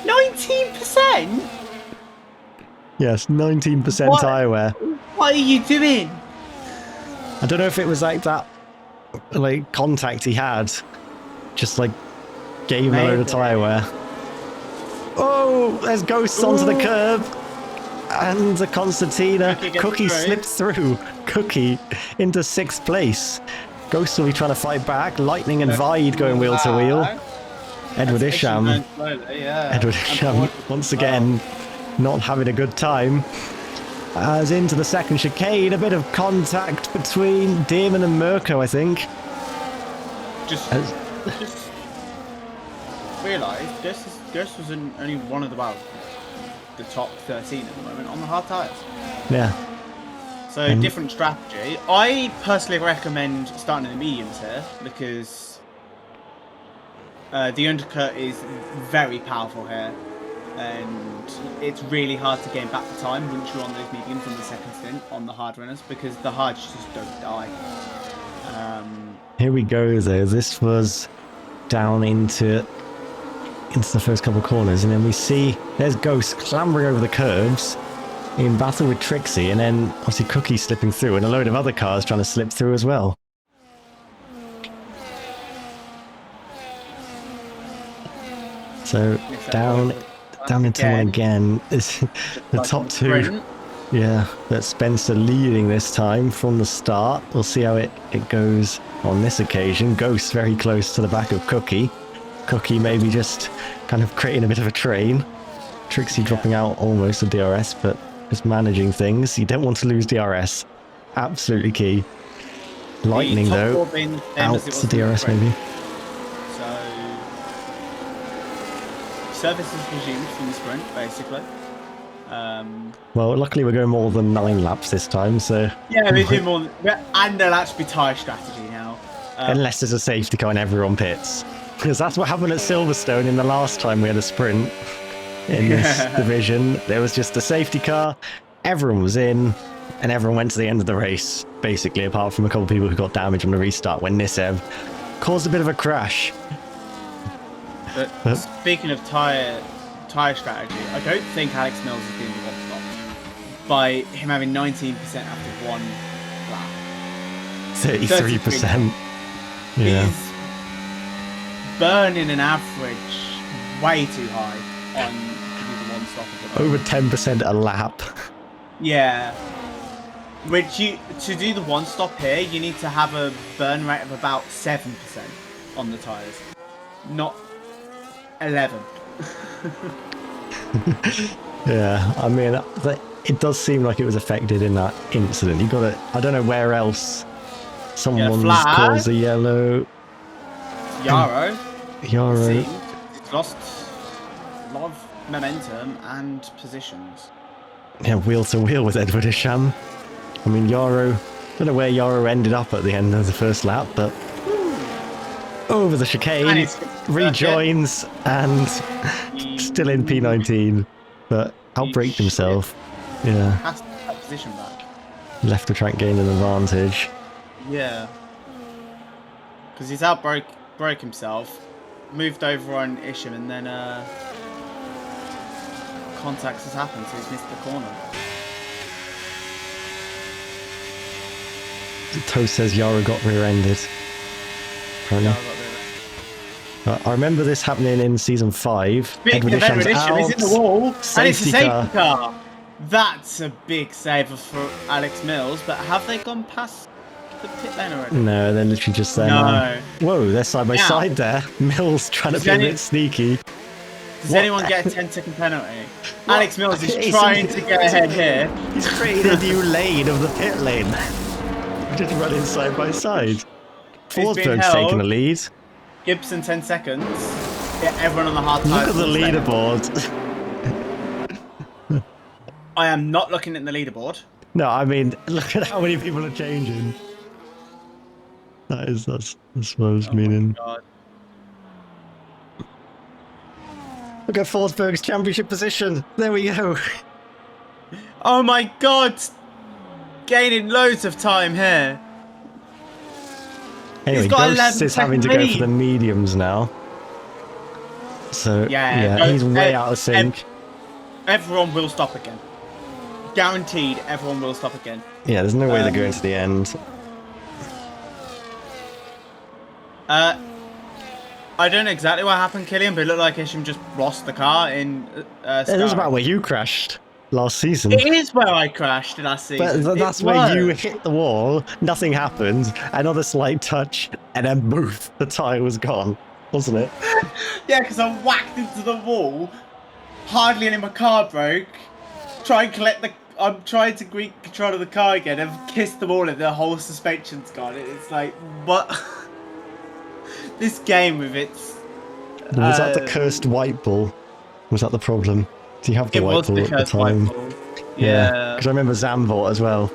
19%? Yes, 19% tyre wear. What are you doing? I don't know if it was like that, like, contact he had. Just, like, gave him a load of tyre wear. Oh, there's Ghosts onto the curb. And the Constantina. Cookie slips through. Cookie into 6th place. Ghost will be trying to fight back. Lightning and Vide going wheel to wheel. Edward Isham. Edward Isham once again not having a good time. As into the second chicane, a bit of contact between Damon and Mirko, I think. Just realised Ghost was only one of the top 13 at the moment on the hard tyres. Yeah. So different strategy. I personally recommend starting in the mediums here because the undercut is very powerful here, and it's really hard to gain back the time once you're on those mediums on the second stint on the hard runners because the hards just don't die. Here we go though. This was down into the first couple of corners, and then we see there's Ghost clambering over the curbs in battle with Tricksy, and then obviously Cookie slipping through, and a load of other cars trying to slip through as well. So down into one again is the top 2. Yeah, but Spencer leading this time from the start. We'll see how it goes on this occasion. Ghost very close to the back of Cookie. Cookie maybe just kind of creating a bit of a train. Tricksy dropping out almost of DRS, but just managing things. You don't want to lose DRS. Absolutely key. Lightning though, out to DRS maybe. So service is resumed from the sprint, basically. Well, luckily we're going more than 9 laps this time, so... Yeah, we do more, and there'll actually be tyre strategy now. Unless there's a safety car and everyone pits. Because that's what happened at Silverstone in the last time we had a sprint in this division. There was just a safety car, everyone was in, and everyone went to the end of the race, basically, apart from a couple of people who got damaged on the restart when Nisev caused a bit of a crash. But speaking of tyre strategy, I don't think Alex Mills is doing the one stop by him having 19% after one lap. 33%. Yeah. He's burning an average way too high on to do the one stop at the moment. Over 10% a lap. Yeah. Which to do the one stop here, you need to have a burn rate of about 7% on the tyres, not 11. Yeah, I mean, it does seem like it was affected in that incident. You got it. I don't know where else. Someone's caused a yellow. Yaro. Yaro. He's lost a lot of momentum and positions. Yeah, wheel to wheel with Edward Isham. I mean, Yaro. Don't know where Yaro ended up at the end of the first lap, but over the chicane, rejoins and still in P19, but outbraked himself. Yeah. Has to get that position back. Left the track, gained an advantage. Yeah. Because he's broke himself, moved over on Isham, and then contacts has happened, so he's missed the corner. Toast says Yaro got rear-ended. Apparently. I remember this happening in season 5. Edward Isham's out. He's in the wall, and it's a Safety car. That's a big saver for Alex Mills, but have they gone past the pit lane already? No, they're literally just there now. Whoa, they're side by side there. Mills trying to be a bit sneaky. Does anyone get a 10-second penalty? Alex Mills is trying to get ahead here. He's created a new lane of the pit lane. Just running side by side. Forsberg's taking the lead. Gibson 10 seconds. Yeah, everyone on the hard tyre. Look at the leaderboard. I am not looking at the leaderboard. No, I mean, look at how many people are changing. That's what I was meaning. Look at Forsberg's championship position. There we go. Oh my god! Gaining loads of time here. Anyway, Ghost is having to go for the mediums now. So, yeah he's way out of sync. Everyone will stop again. Guaranteed, everyone will stop again. Yeah, there's no way they're going to the end. I don't know exactly what happened, Killian, but it looked like Isham just lost the car in Sky. It was about where you crashed last season. It is where I crashed last season. But that's where you hit the wall, nothing happened, another slight touch, and then boom, the tyre was gone, wasn't it? Yeah, because I whacked into the wall, hardly any of my car broke, I'm trying to grip control of the car again, and kissed the wall and the whole suspension's gone. It's like, what? This game with its... Was that the cursed white ball? Was that the problem? Do you have the white ball at the time? Yeah. Because I remember Zambot as well.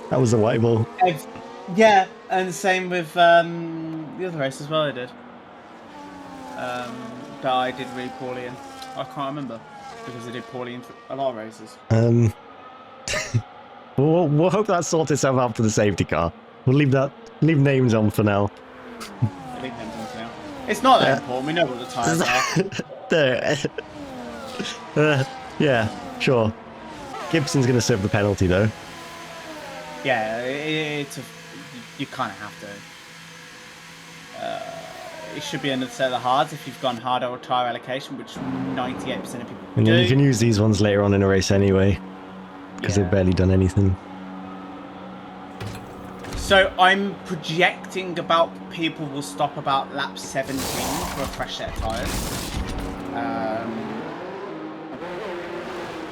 That was the white ball. Yeah, and same with the other race as well I did. That I did really poorly in. I can't remember. Because I did poorly in a lot of races. We'll hope that sorts itself out for the safety car. We'll leave names on for now. Leave names on for now. It's not that important. We know what the tyres are. Yeah, sure. Gibson's going to serve the penalty though. Yeah, you kind of have to. It should be under the set of the hards if you've gone hard or tyre allocation, which 98% of people do. You can use these ones later on in a race anyway, because they've barely done anything. So I'm projecting about people will stop about lap 17 for a fresh set of tyres.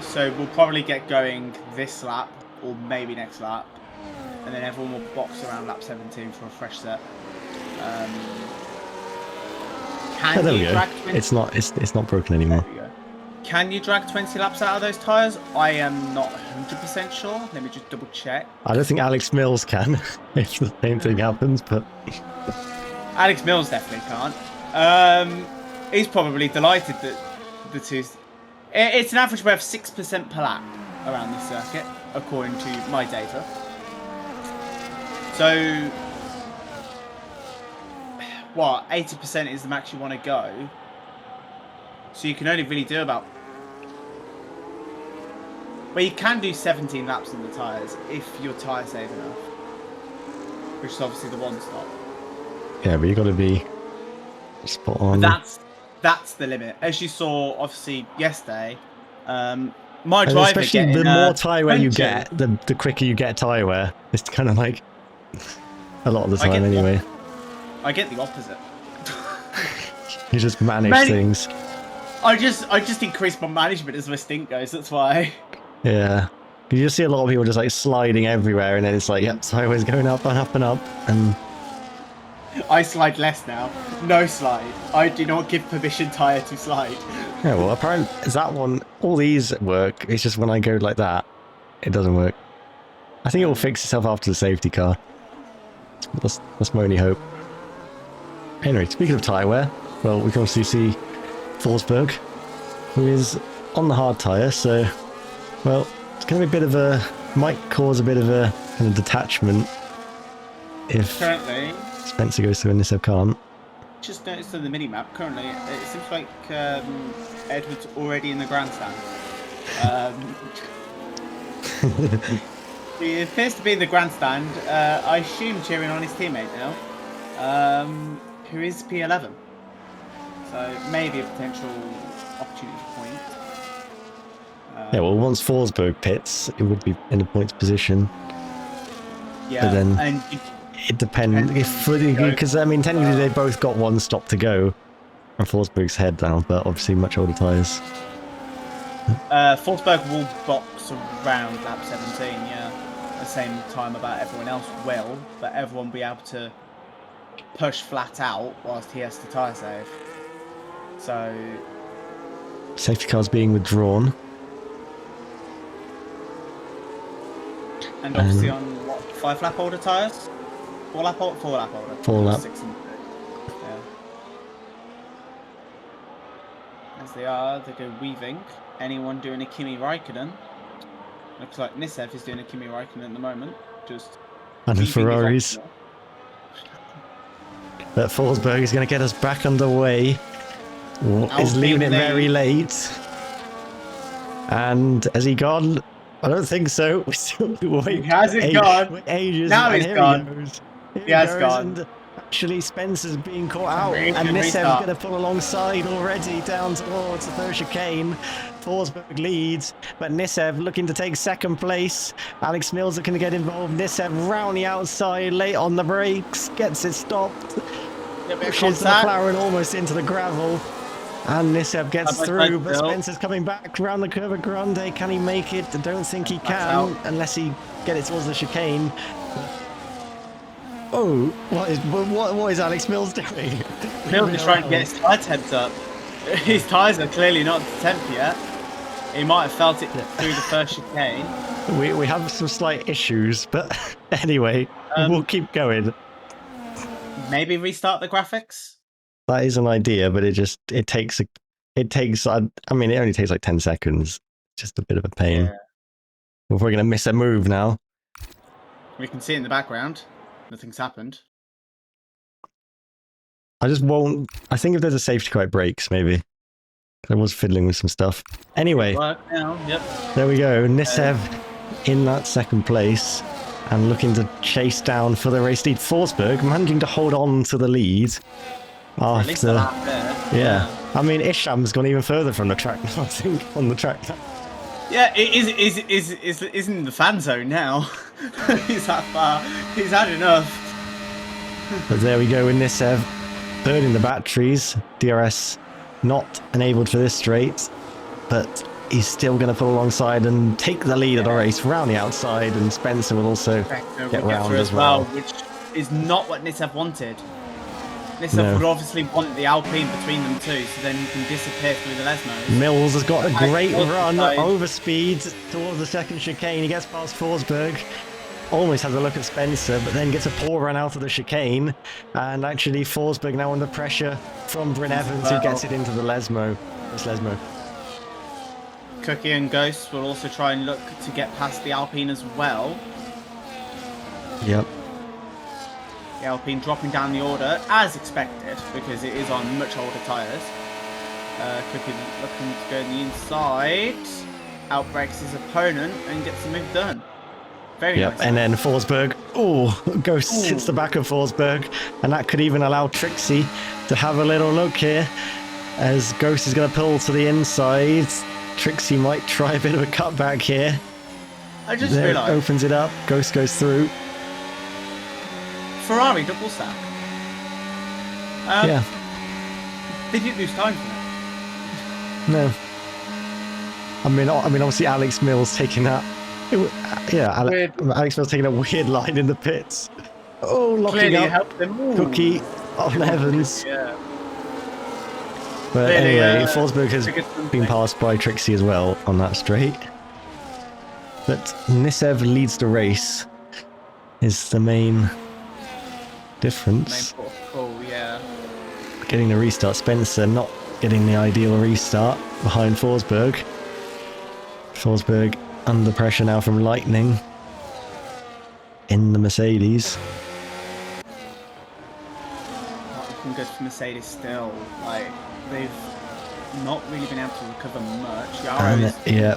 So we'll probably get going this lap, or maybe next lap, and then everyone will box around lap 17 for a fresh set. Can there we you go. drag 20? It's not broken anymore. There we go. Can you drag 20 laps out of those tyres? I am not 100% sure. Let me just double check. I don't think Alex Mills can if the same thing happens, but Alex Mills definitely can't. He's probably delighted that the two... It's an average of 6% per lap around this circuit, according to my data. So, what, 80% is the max you want to go. So you can only really do about... Well, you can do 17 laps on the tyres if your tyre safe enough. Which is obviously the one stop. yeah, but you got to be spot on. That's the limit. As you saw, obviously, yesterday, my And driver especially getting, the more tyre wear you punches. get, the quicker you get tyre wear. It's kind of like a lot of the time anyway. I get the opposite. You just manage things. I just increase my management as my stint goes. That's why. Yeah. You just see a lot of people just like sliding everywhere, and then it's like, yep, tyre wear's going up and up and up, and I slide less now. No slide. I do not give permission tyre to slide. yeah. Well, apparently that one, all these work. It's just when I go like that, it doesn't work. I think it will fix itself after the safety car. That's my only hope. Anyway, speaking of tyre wear, well, we can obviously see Forsberg, who is on the hard tyre, so, well, it's going to be a bit of a, might cause a bit of a kind of detachment if Currently, Spencer goes through and Nissan can't. just noticed on the mini-map, currently, it seems like Edward's already in the grandstand. He appears to be in the grandstand, I assume cheering on his teammate now, who is P11. So maybe a potential opportunity for point. Yeah, well, once Forsberg pits, it would be in a points position. Yeah, but then and it depends because I mean technically they both got one stop to go, and Forsberg's head down, but obviously much older tyres. Forsberg will box around lap 17, yeah. At the same time about everyone else will, but everyone will be able to push flat out whilst he has to tyre save. So... Safety car's being withdrawn. And obviously on, what, 5 lap older tyres? 4 lap older? 4 lap older. 4 lap. 6 and 2. Yeah. As they go weaving. Anyone doing a Kimi Raikkonen? Looks like Nisev is doing a Kimi Raikkonen at the moment. Just And the weaving his Ferraris. optional. But Forsberg is going to get us back underway. Is leaving it very late. And has he gone? I don't think so. We still wait. He hasn't gone. Ages. Now and he's here gone. He goes. He has gone. And actually, Spencer's being caught out, Restart. and Nisev's going to pull alongside already down towards the first chicane. Forsberg leads, but Nisev looking to take second place. Alex Mills looking to get involved. Nisev round the outside, late on the brakes, gets it stopped. Pushes the McLaren almost into the gravel. And Nisev gets through, but Spencer's coming back round the curve of Grande. Can he make it? I don't think he can, unless he gets it towards the chicane. Oh, what is Alex Mills doing? Mills is trying to get his tyre temps up. His tyres are clearly not to temp yet. He might have felt it through the first chicane. We have some slight issues, but anyway, we'll keep going. Maybe restart the graphics? That is an idea, but it takes I mean, it only takes like 10 seconds. Just a bit of a pain. Yeah. We're going to miss a move now. We can see in the background. Nothing's happened. I just won't. I think if there's a safety car, it breaks, maybe. I was fiddling with some stuff. Anyway, Work now. Yep. there we go. Nisev in that second place and looking to chase down for the race lead. Forsberg managing to hold on to the lead. At least a lap there. Yeah. I mean, Isham's gone even further from the track now, I think, on the track. Yeah, it is in the fan zone now. He's that far. He's had enough. But there we go with Nisev burning the batteries. DRS not enabled for this straight, but he's still going to pull alongside and take the lead of the race round the outside, and Spencer will also get round as well. Which is not what Nisev wanted. Nissan would obviously want the Alpine between them two, so then you can disappear through the Lesmos. Mills has got a great run over speed towards the second chicane. He gets past Forsberg. Almost has a look at Spencer, but then gets a poor run out of the chicane. And actually, Forsberg now under pressure from Bryn Evans, who gets it into the Lesmo. This Lesmo. Cookie and Ghost will also try and look to get past the Alpine as well. Yep. The Alpine dropping down the order as expected because it is on much older tyres. Cookie looking to go in the inside, outbreaks his opponent and gets the move done. Very nice. And then Forsberg, Ghost hits the back of Forsberg, and that could even allow Tricksy to have a little look here as Ghost is going to pull to the inside. Tricksy might try a bit of a cutback here. I just realised. Opens it up, Ghost goes through. Ferrari double stack. Yeah. They didn't lose time for it. No. I mean, obviously Alex Mills taking that. Alex Mills taking a weird line in the pits. Oh, locking Clearly up helped them. Cookie on Evans. Yeah. But Clearly, anyway, Forsberg has been passed by Tricksy as well on that straight. But Nisev leads the race is the main difference. Main call, yeah. Getting the restart. Spencer not getting the ideal restart behind Forsberg. Forsberg under pressure now from Lightning in the Mercedes. Looking good for Mercedes still. Like, they've not really been able to recover much.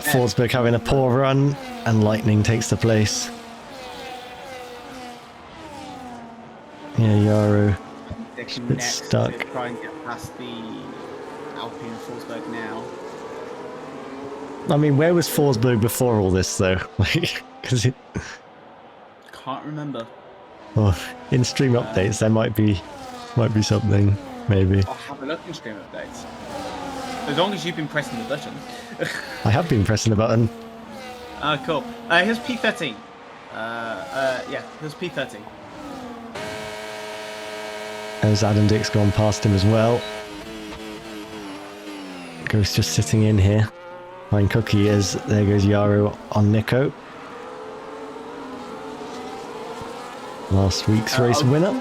Forsberg having a poor run and Lightning takes the place. Yeah, Yaro gets stuck. Try and get past the Alpine and Forsberg now. I mean, where was Forsberg before all this, though? Because can't remember. Well, in stream updates, there might be something, maybe. I'll have a look in stream updates. As long as you've been pressing the button. I have been pressing the button. Cool. Here's P13. Here's P13. As Adam Dick's gone past him as well. Ghost just sitting in here. Fine Cookie as there goes Yaro on Nico. Last week's race winner.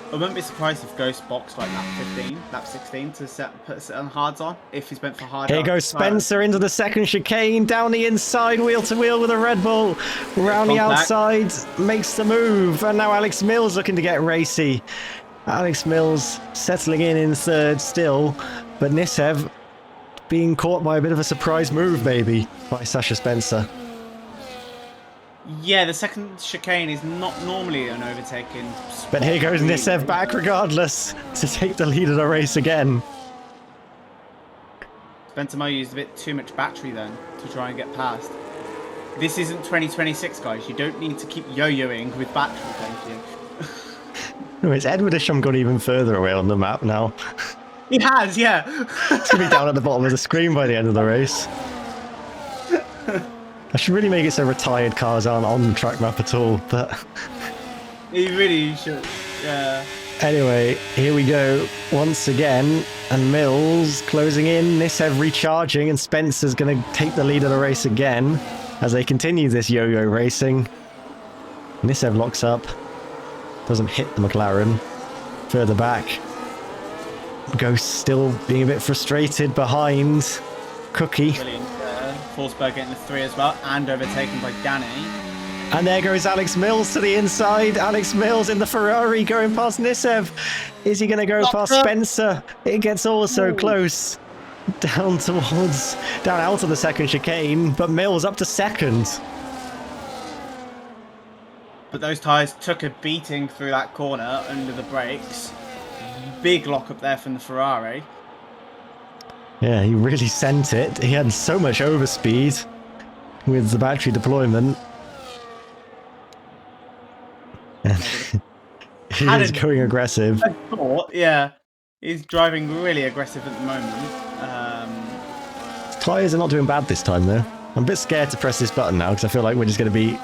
I wouldn't be surprised if Ghost boxed like lap 16 to put on hards on if he's went for hard. Here goes Spencer into the second chicane, down the inside, wheel to wheel with a Red Bull. Round the outside, makes the move, and now Alex Mills looking to get racy. Alex Mills settling in third still, but Nisev being caught by a bit of a surprise move, maybe, by Sasha Spencer. Yeah, the second chicane is not normally an overtaking spot. But here goes Nisev back regardless to take the lead of the race again. Spencer Mo used a bit too much battery then to try and get past. This isn't 2026, guys. You don't need to keep yo-yoing with battery, thank you. No, it's Edward Isham gone even further away on the map now. He has, yeah. It's going to be down at the bottom of the screen by the end of the race. I should really make it so retired cars aren't on the track map at all, but... You really should, yeah. Anyway, here we go once again, and Mills closing in, Nisev recharging, and Spencer's going to take the lead of the race again as they continue this yo-yo racing. Nisev locks up, doesn't hit the McLaren, further back. Ghost still being a bit frustrated behind Cookie. Brilliant. Forsberg getting the 3 as well, and overtaken by Danny. And there goes Alex Mills to the inside. Alex Mills in the Ferrari going past Nisev. Is he going to go past Spencer? It gets also close. Down out of the second chicane, but Mills up to second. But those tyres took a beating through that corner under the brakes. Big lock up there from the Ferrari. Yeah, he really sent it. He had so much overspeed with the battery deployment. He is going aggressive. Yeah, he's driving really aggressive at the moment. Tyres are not doing bad this time though. I'm a bit scared to press this button now because I feel like we're just going to be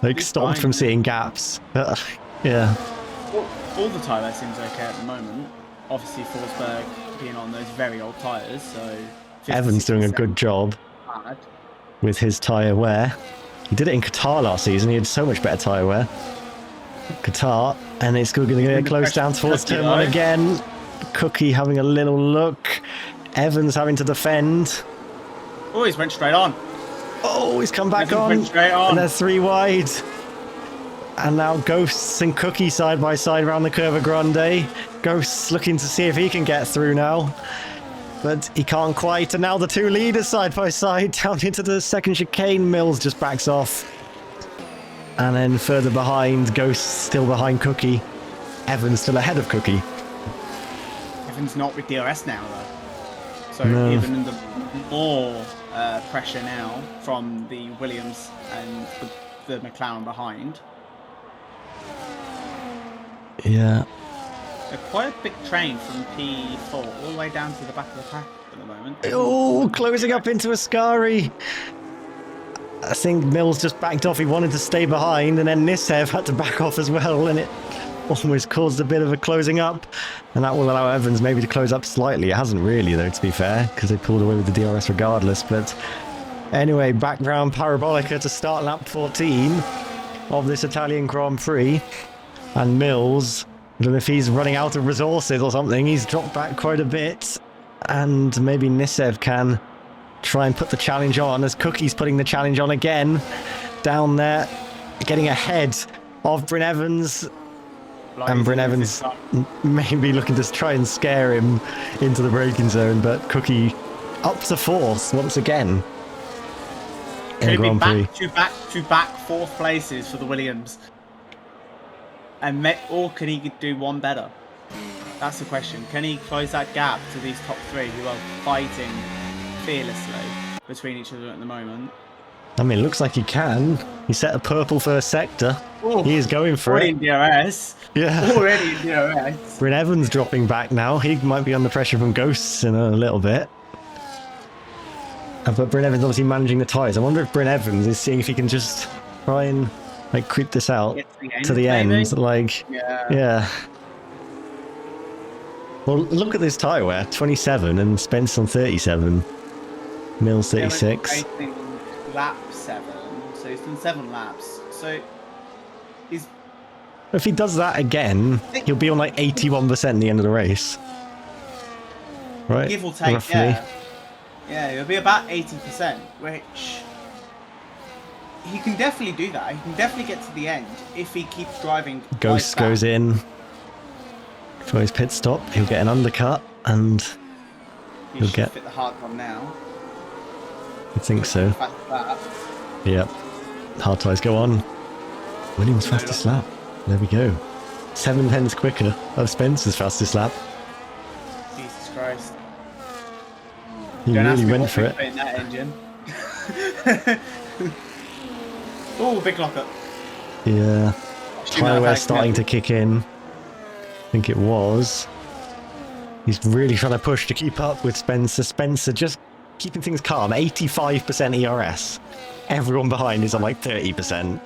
like stopped from seeing gaps. Yeah. all the tyre wear seems okay at the moment. Obviously, Forsberg being on those very old tyres, so... Evans doing a good job bad. with his tyre wear. He did it in Qatar last season. He had so much better tyre wear. Qatar, and it's going to get close down towards turn 1 again. Cookie having a little look. Evans having to defend. Oh, he's went straight on. Oh, he's come back on. Went straight on. And they're 3 wide. And now Ghosts and Cookie side by side around the Curva Grande. Ghosts looking to see if he can get through now. But he can't quite. And now the 2 leaders side by side down into the second chicane. Mills just backs off. And then further behind, Ghosts still behind Cookie. Evans still ahead of Cookie. Evans not with DRS now, though. So No. even in the more pressure now from the Williams and the McLaren behind. Yeah. They're quite a big train from P4 all the way down to the back of the pack at the moment. Oh, closing up into Ascari. I think Mills just backed off. He wanted to stay behind, and then Nisev had to back off as well, and it almost caused a bit of a closing up. And that will allow Evans maybe to close up slightly. It hasn't really, though, to be fair, because they pulled away with the DRS regardless. But anyway, background Parabolica to start lap 14 of this Italian Grand Prix. And Mills, I don't know if he's running out of resources or something. He's dropped back quite a bit. And maybe Nisev can try and put the challenge on, as Cookie's putting the challenge on again. Down there, getting ahead of Bryn Evans. And Bryn Evans maybe looking to try and scare him into the braking zone, but Cookie up to 4th once again. Could he be back to back 4th places for the Williams? Or can he do one better? That's the question. Can he close that gap to these top 3 who are fighting fearlessly between each other at the moment? I mean, it looks like he can. He set a purple first sector. Ooh, he is going for already it. In DRS. Yeah. Already in DRS. Bryn Evans dropping back now. He might be under pressure from Ghosts in a little bit. But Bryn Evans obviously managing the tyres. I wonder if Bryn Evans is seeing if he can just try and like creep this out to the end. Like, yeah. Well, look at this tyre wear. 27 and Spence on 37. Mills 36. Lap 7, so he's done 7 laps. So he's. If he does that again, he'll be on like 81% at the end of the race. Right? Give or take, roughly. yeah. Yeah, it'll be about 80%, which he can definitely do that. He can definitely get to the end if he keeps driving. Ghost goes in for his pit stop. He'll get an undercut and he'll get fit the hard one now. I think so. Yep. Hard tyres go on. Williams' fastest lap. There we go. 7 tenths quicker of Spencer's fastest lap. Jesus Christ. He really went for it. In that engine. Oh, big lockup. Yeah. Tyre wear starting to kick in. I think it was. He's really trying to push to keep up with Spencer. Spencer just keeping things calm. 85% ERS. Everyone behind is on like 30%.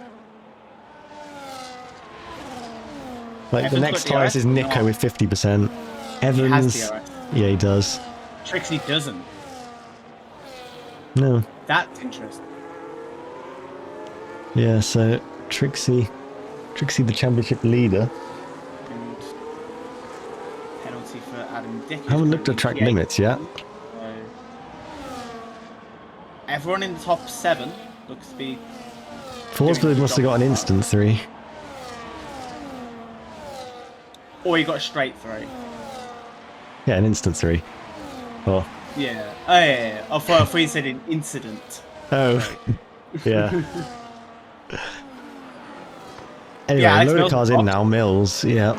Like the next highest is Nico with 50%. Evans. He has DRS. Yeah, he does. Tricksy doesn't. No. That's interesting. Yeah, so Tricksy the championship leader. And penalty for Adam Dick. I haven't looked at track limits yet. So everyone in the top 7 looks to be. Forsberg must have got an instant 3. Or he got a straight 3. Yeah, an instant 3. Oh. Yeah. Oh, yeah. I thought you said an incident. Oh. Yeah. Anyway, yeah, load of cars in now. Mills. Yeah.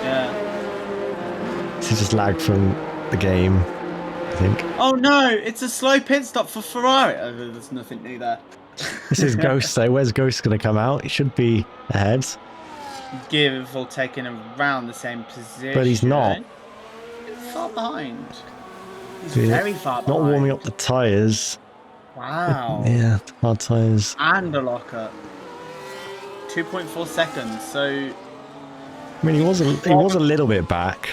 Yeah. This is just lag from the game, I think. Oh no! It's a slow pit stop for Ferrari. Oh, there's nothing new there. This is Ghost, though. Where's Ghost going to come out? He should be ahead. Give or taking around the same position. But he's not. Far behind. He's very far behind. Not warming up the tyres. Wow. Yeah, hard tyres. And a lockup. 2.4 seconds. So I mean, he was a little bit back.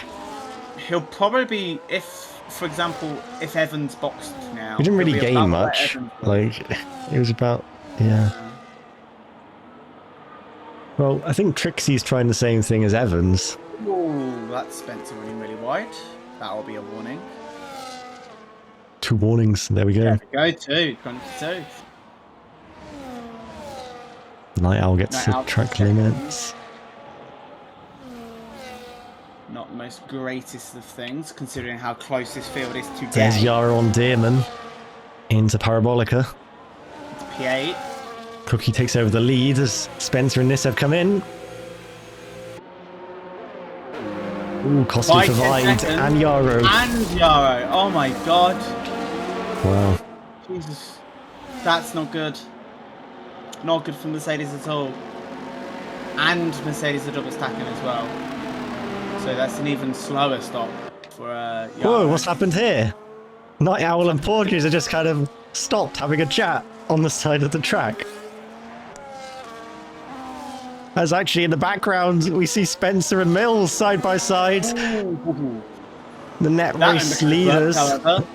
He'll probably be, if, for example, if Evans boxed now. He didn't really he'll be gain about where much. Evans was. Like, it was about, yeah. Well, I think Tricksy's trying the same thing as Evans. Ooh, that's Spencer running really wide. That'll be a warning. 2 warnings. There we go. There we go, 2. 22. Night Owl gets Night the Owl track second. limits. Not the most greatest of things, considering how close this field is to There's get Yaro Vanhauteghem into Parabolica. to P8. Cookie takes over the lead as Spencer and Nissev come in. Ooh, costly By for 10 Vine seconds. and Yaro. And Yaro. Oh my god. Wow. Jesus. That's not good. Not good for Mercedes at all. And Mercedes are double stacking as well. So that's an even slower stop for Yaro. Whoa, what's happened here? Night Owl and Porges are just kind of stopped having a chat on the side of the track. As actually in the background, we see Spencer and Mills side by side. Ooh. The net That race undercooked leaders. work, however.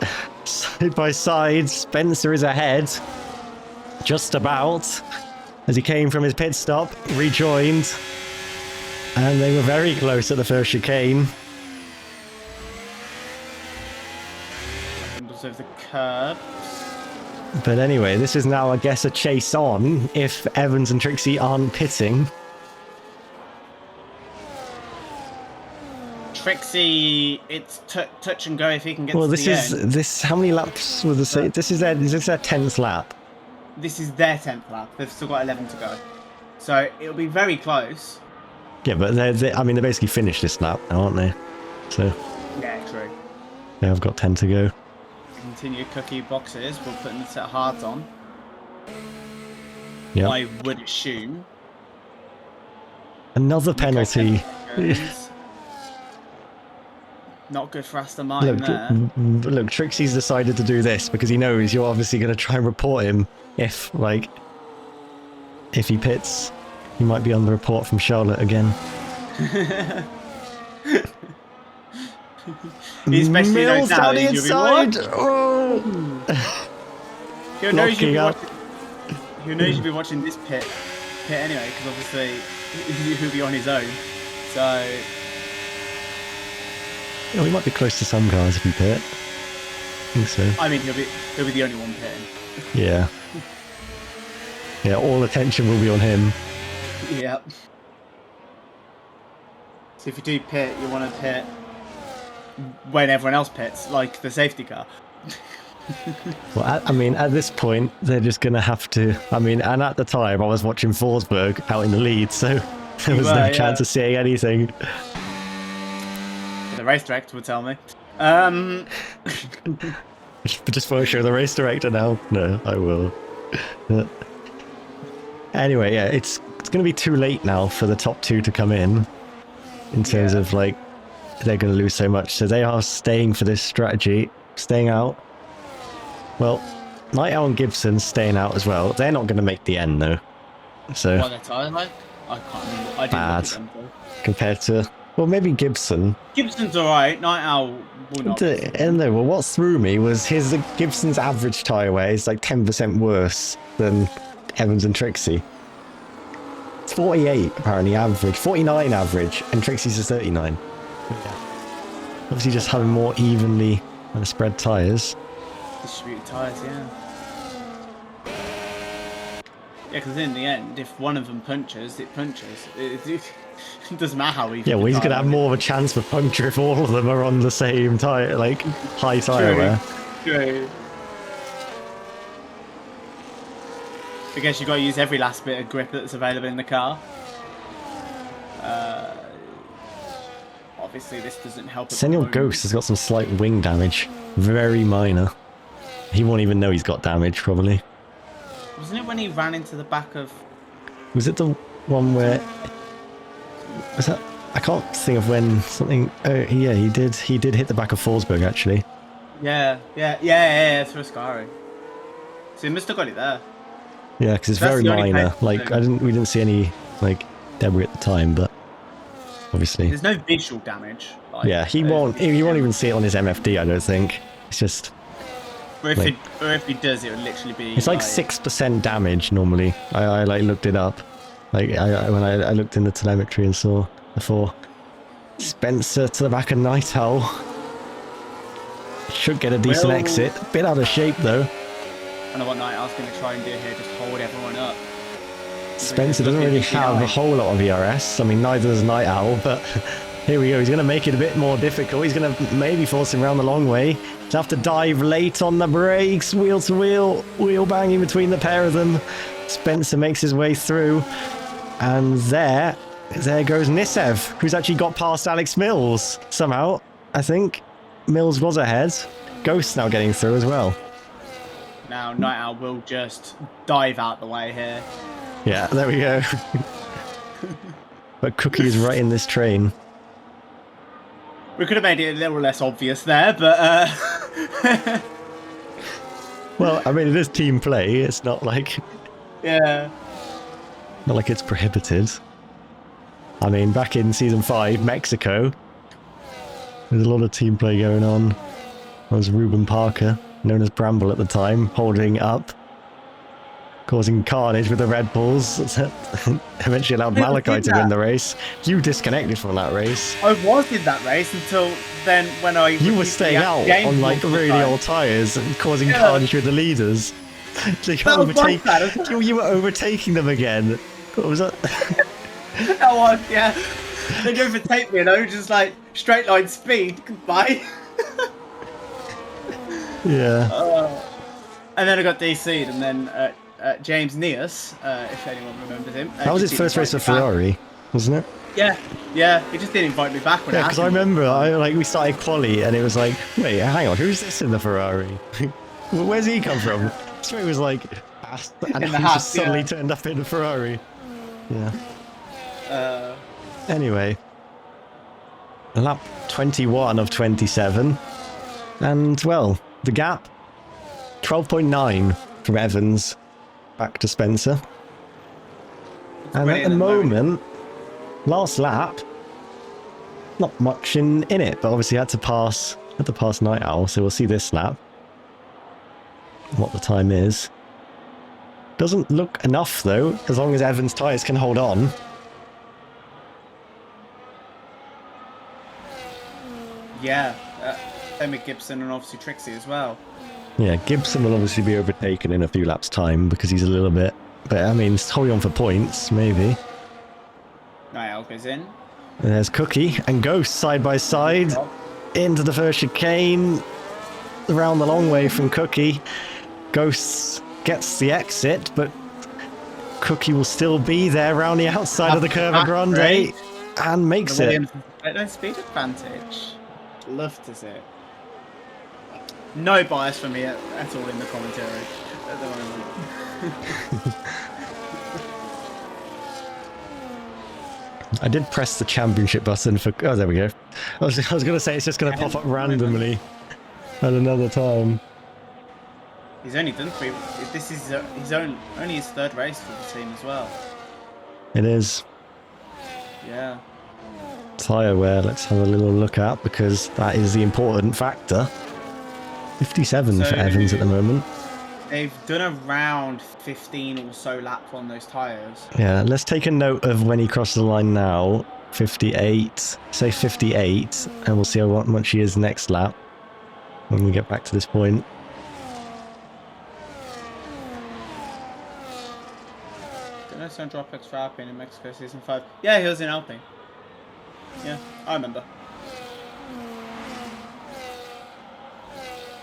Side by side, Spencer is ahead. Just about. As he came from his pit stop, rejoined. And they were very close at the first chicane. Tumbles over the curb. But anyway, this is now, I guess, a chase on if Evans and Tricksy aren't pitting. Tricksy, it's touch and go if he can get Well, to this the is end. this. How many laps was this? This is their 10th lap. This is their 10th lap. They've still got 11 to go. So it'll be very close. Yeah, but I mean, they basically finished this lap now, aren't they? So Yeah, true. they have got 10 to go. Continue cookie boxes. We're putting the set of hards on. Yeah. I would assume. Another penalty. Not good for Aston Martin there. Look, Trixie's decided to do this because he knows you're obviously going to try and report him if he pits. He might be on the report from Charlotte again. He especially knows Mills now down that the he'll be inside. watching. Oh. He'll know Locking up. you'll be watching this pit anyway, because obviously he'll be on his own. So Oh, he might be close to some cars if he pit. I think so. I mean, he'll be the only one pitting. Yeah. Yeah, all attention will be on him. Yep. So if you do pit, you want to pit when everyone else pits, like the safety car. Well, I mean, at this point, they're just going to have to... I mean, and at the time, I was watching Forsberg out in the lead, so there was no chance of seeing anything. The race director would tell me. Just want to show the race director now? No, I will. Anyway, yeah, it's going to be too late now for the top 2 to come in terms of, like, they're going to lose so much. So they are staying for this strategy, staying out. Well, Night Owl and Gibson's staying out as well. They're not going to make the end, though. So What are their tyres like? I can't remember. I didn't Bad. look at them, though. compared to, well, maybe Gibson. Gibson's alright. Night Owl will not. And no, well, what threw me was Gibson's average tyre wear is like 10% worse than Evans and Tricksy. It's 48 apparently average, 49 average, and Trixie's is 39. Obviously, just having more evenly spread tyres. Distributed tyres, yeah. Yeah, because in the end, if one of them punches, it punches. It doesn't matter how even. Yeah, well, he's the going to tyre have is. more of a chance for puncture if all of them are on the same tyre, like high tyre wear. True. I guess you've got to use every last bit of grip that's available in the car. Obviously, this doesn't help. at the Senor moment. Ghost has got some slight wing damage. Very minor. He won't even know he's got damage, probably. Wasn't it when he ran into the back of... Was it the one where... Was that... I can't think of when something... Oh, yeah, he did hit the back of Forsberg, actually. Yeah, through Ascari. So he must have got it there. Yeah, because it's That's very the only minor. place- Like, we didn't see any, like, debris at the time, but... obviously. There's no visual damage. Like, Yeah, he won't even see it on his MFD, I don't think. It's just... Or if, like, if he does, it would literally be... It's like 6% damage normally. I like looked it up. Like when I looked in the telemetry and saw before. Spencer to the back of Night Owl. Should get a decent exit. A bit out of shape though. I know what Night Owl's going to try and do here, just hold everyone up. Spencer doesn't really have a whole lot of ERS. I mean, neither does Night Owl, but here we go. He's going to make it a bit more difficult. He's going to maybe force him around the long way. He'll have to dive late on the brakes. Wheel to wheel. Wheel banging between the pair of them. Spencer makes his way through. And there goes Nisev, who's actually got past Alex Mills somehow, I think. Mills was ahead. Ghost's now getting through as well. Now Night Owl will just dive out the way here. Yeah, there we go. But Cookie is right in this train. We could have made it a little less obvious there, but... Well, I mean, it is team play. It's not like... Yeah. Not like it's prohibited. I mean, back in Season 5, Mexico, there's a lot of team play going on. There was Ruben Parker, known as Bramble at the time, holding up, causing carnage with the Red Bulls. Eventually allowed Malachi to win the race. You disconnected from that race. I was in that race until then when I... You were staying out on like really old tyres and causing carnage with the leaders. You were overtaking them again. What was that? That was, yeah. They'd overtake me and I was just like, straight line speed, goodbye. Yeah. And then I got DC'd and then James Neas, if anyone remembers him. That was his first race for Ferrari, wasn't it? Yeah, he just didn't invite me back. Yeah, because I remember, we started quali and it was like, wait, hang on, who's this in the Ferrari? Where's he come from? So it was like, and he just suddenly turned up in a Ferrari. Yeah. Anyway, lap 21 of 27, and well, the gap 12.9 from Evans back to Spencer. And at the moment, last lap, not much in it, but obviously had to pass Night Owl, so we'll see this lap what the time is. Doesn't look enough though, as long as Evans' tyres can hold on. Yeah, same with Gibson and obviously Tricksy as well. Yeah, Gibson will obviously be overtaken in a few laps' time because he's a little bit... But I mean, holding on for points, maybe. Night Owl goes in. And there's Cookie and Ghost side by side. Into the first chicane. Around the long way from Cookie. Ghost gets the exit, but Cookie will still be there around the outside of the Curva Grande and makes it. No speed advantage. Love to see it. No bias for me at all in the commentary at the moment. I did press the championship button for... Oh, there we go. I was going to say it's just going to pop up randomly at another time. He's only done 3. This is only his 3rd race for the team as well. It is. Yeah. Tyre wear, let's have a little look at, because that is the important factor. 57 for Evans at the moment. They've done around 15 or so laps on those tyres. Yeah, let's take a note of when he crosses the line now. 58, say 58, and we'll see how much he is next lap when we get back to this point. Didn't I send Droplex for Alpine in Mexico Season 5? Yeah, he was in Alpine. Yeah, I remember.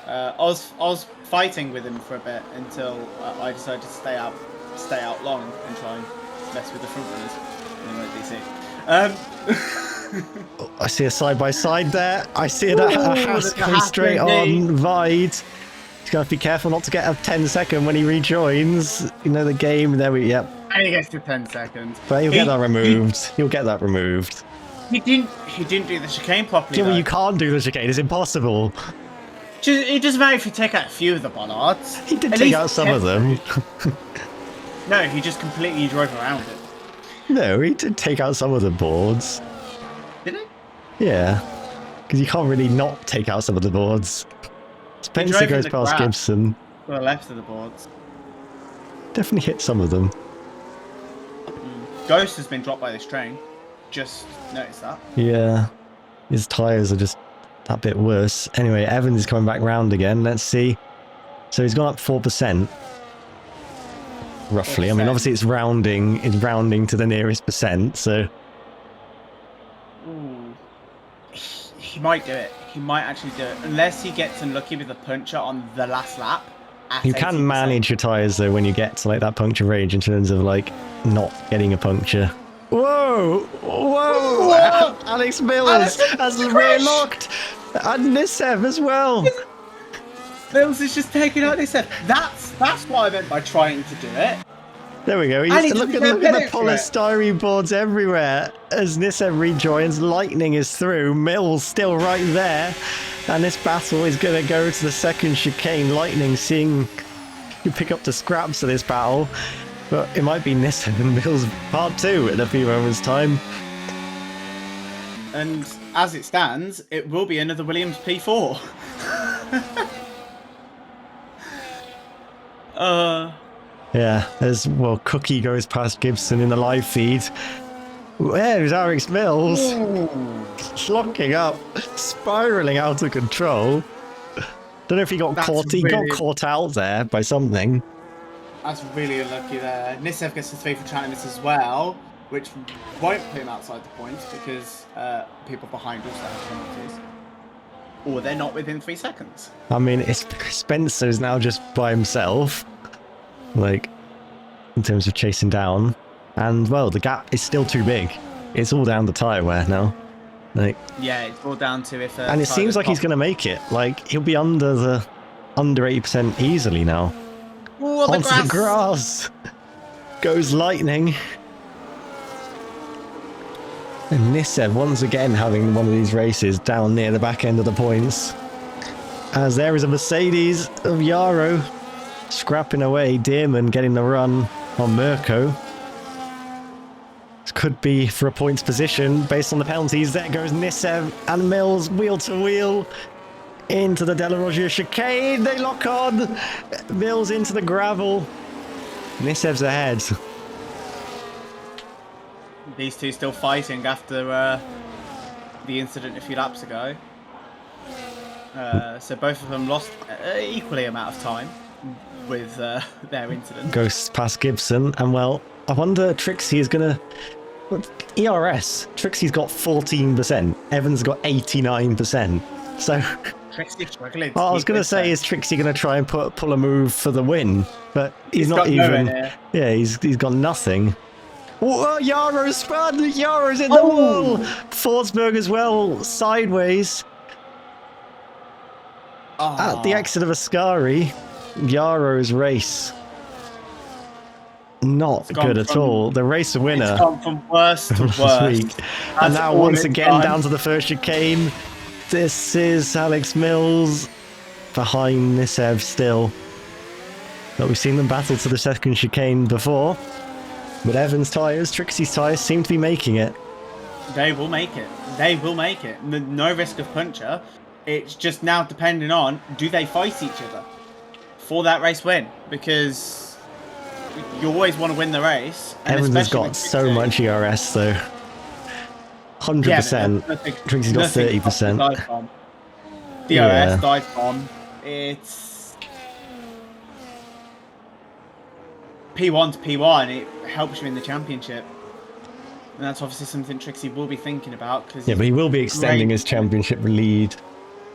I was fighting with him for a bit until I decided to stay out long and try and mess with the front runners. And then DC. Oh, I see a side by side there. I see a Haas coming straight on Vide. He's got to be careful not to get a 10-second when he rejoins. You know the game. There we yep. And he gets to 10 seconds. But he'll get that removed. He'll get that removed. He didn't do the chicane properly. Yeah, well, you can't do the chicane. It's impossible. It doesn't matter if you take out a few of the bollards. He did take out some of them. No, he just completely drove around it. No, he did take out some of the boards. Yeah, because you can't really not take out some of the boards. Spencer drove in goes the past grass. Gibson. To the left of the boards. Definitely hit some of them. Ghost has been dropped by this train. Just noticed that. Yeah, his tyres are just that bit worse. Anyway, Evans is coming back round again. Let's see. So he's gone up 4%. Roughly. 4%. I mean, obviously it's rounding to the nearest percent, so... Ooh. He might do it. He might actually do it. Unless he gets unlucky with a puncture on the last lap. You can 80%. Manage your tyres, though, when you get to, like, that puncture range in terms of, like, not getting a puncture. Whoa! Whoa! Whoa! Alex Mills has the rear locked! And Nisev as well! Mills is just taking out Nisev. That's what I meant by trying to do it. There we go. Look at the polystyrene boards everywhere. As Nisev rejoins, Lightning is through. Mills still right there. And this battle is going to go to the second chicane. Lightning seeing you pick up the scraps of this battle. But it might be Nisev and Mills part 2 in a few moments' time. And as it stands, it will be another Williams P4. Yeah, as well, Cookie goes past Gibson in the live feed. There's Alex Mills. Locking up, spiraling out of control. Don't know if he got caught. He got caught out there by something. That's really unlucky there. Nisev gets the 3 for trying this as well, which won't put him outside the points because people behind also have penalties. Or they're not within 3 seconds. I mean, Spencer's now just by himself, like, in terms of chasing down. And, well, the gap is still too big. It's all down to tyre wear now. Like, yeah, it's all down to if... and it seems like he's going to make it. Like, he'll be under 80% easily now. Ooh, onto the grass goes Lightning. And Nisev once again having one of these races down near the back end of the points. As there is a Mercedes of Yaro scrapping away. Dearman getting the run on Mirko. This could be for a points position based on the penalties. There goes Nisev and Mills wheel to wheel. Into the De La Rozier chicane, they lock on. Mills into the gravel. Nisev's ahead. These two still fighting after the incident a few laps ago. So both of them lost equally amount of time with their incident. Goes past Gibson, and well, I wonder Tricksy is gonna... ERS, Trixie's got 14%. Evans got 89%. So... Well, I was going to say, is Tricksy going to try and pull a move for the win? But he's not even... Yeah, he's got nothing. Oh, Yaro's spun! Yaro's in the wall! Forsberg as well, sideways. At the exit of Ascari, Yaro's race. Not good at all. The race winner. It's gone from worst to worst. And now once again down to the first chicane. This is Alex Mills behind Nisev still. But we've seen them battle to the second chicane before. But Evans' tyres, Trixie's tyres seem to be making it. They will make it. They will make it. No risk of puncture. It's just now depending on, do they fight each other for that race win? Because you always want to win the race. Evans has got so much ERS though. 100%. Tricksy's got 30%. DRS, dive bomb. It's P1 to P1. It helps you in the championship. And that's obviously something Tricksy will be thinking about. Yeah, but he will be extending his championship lead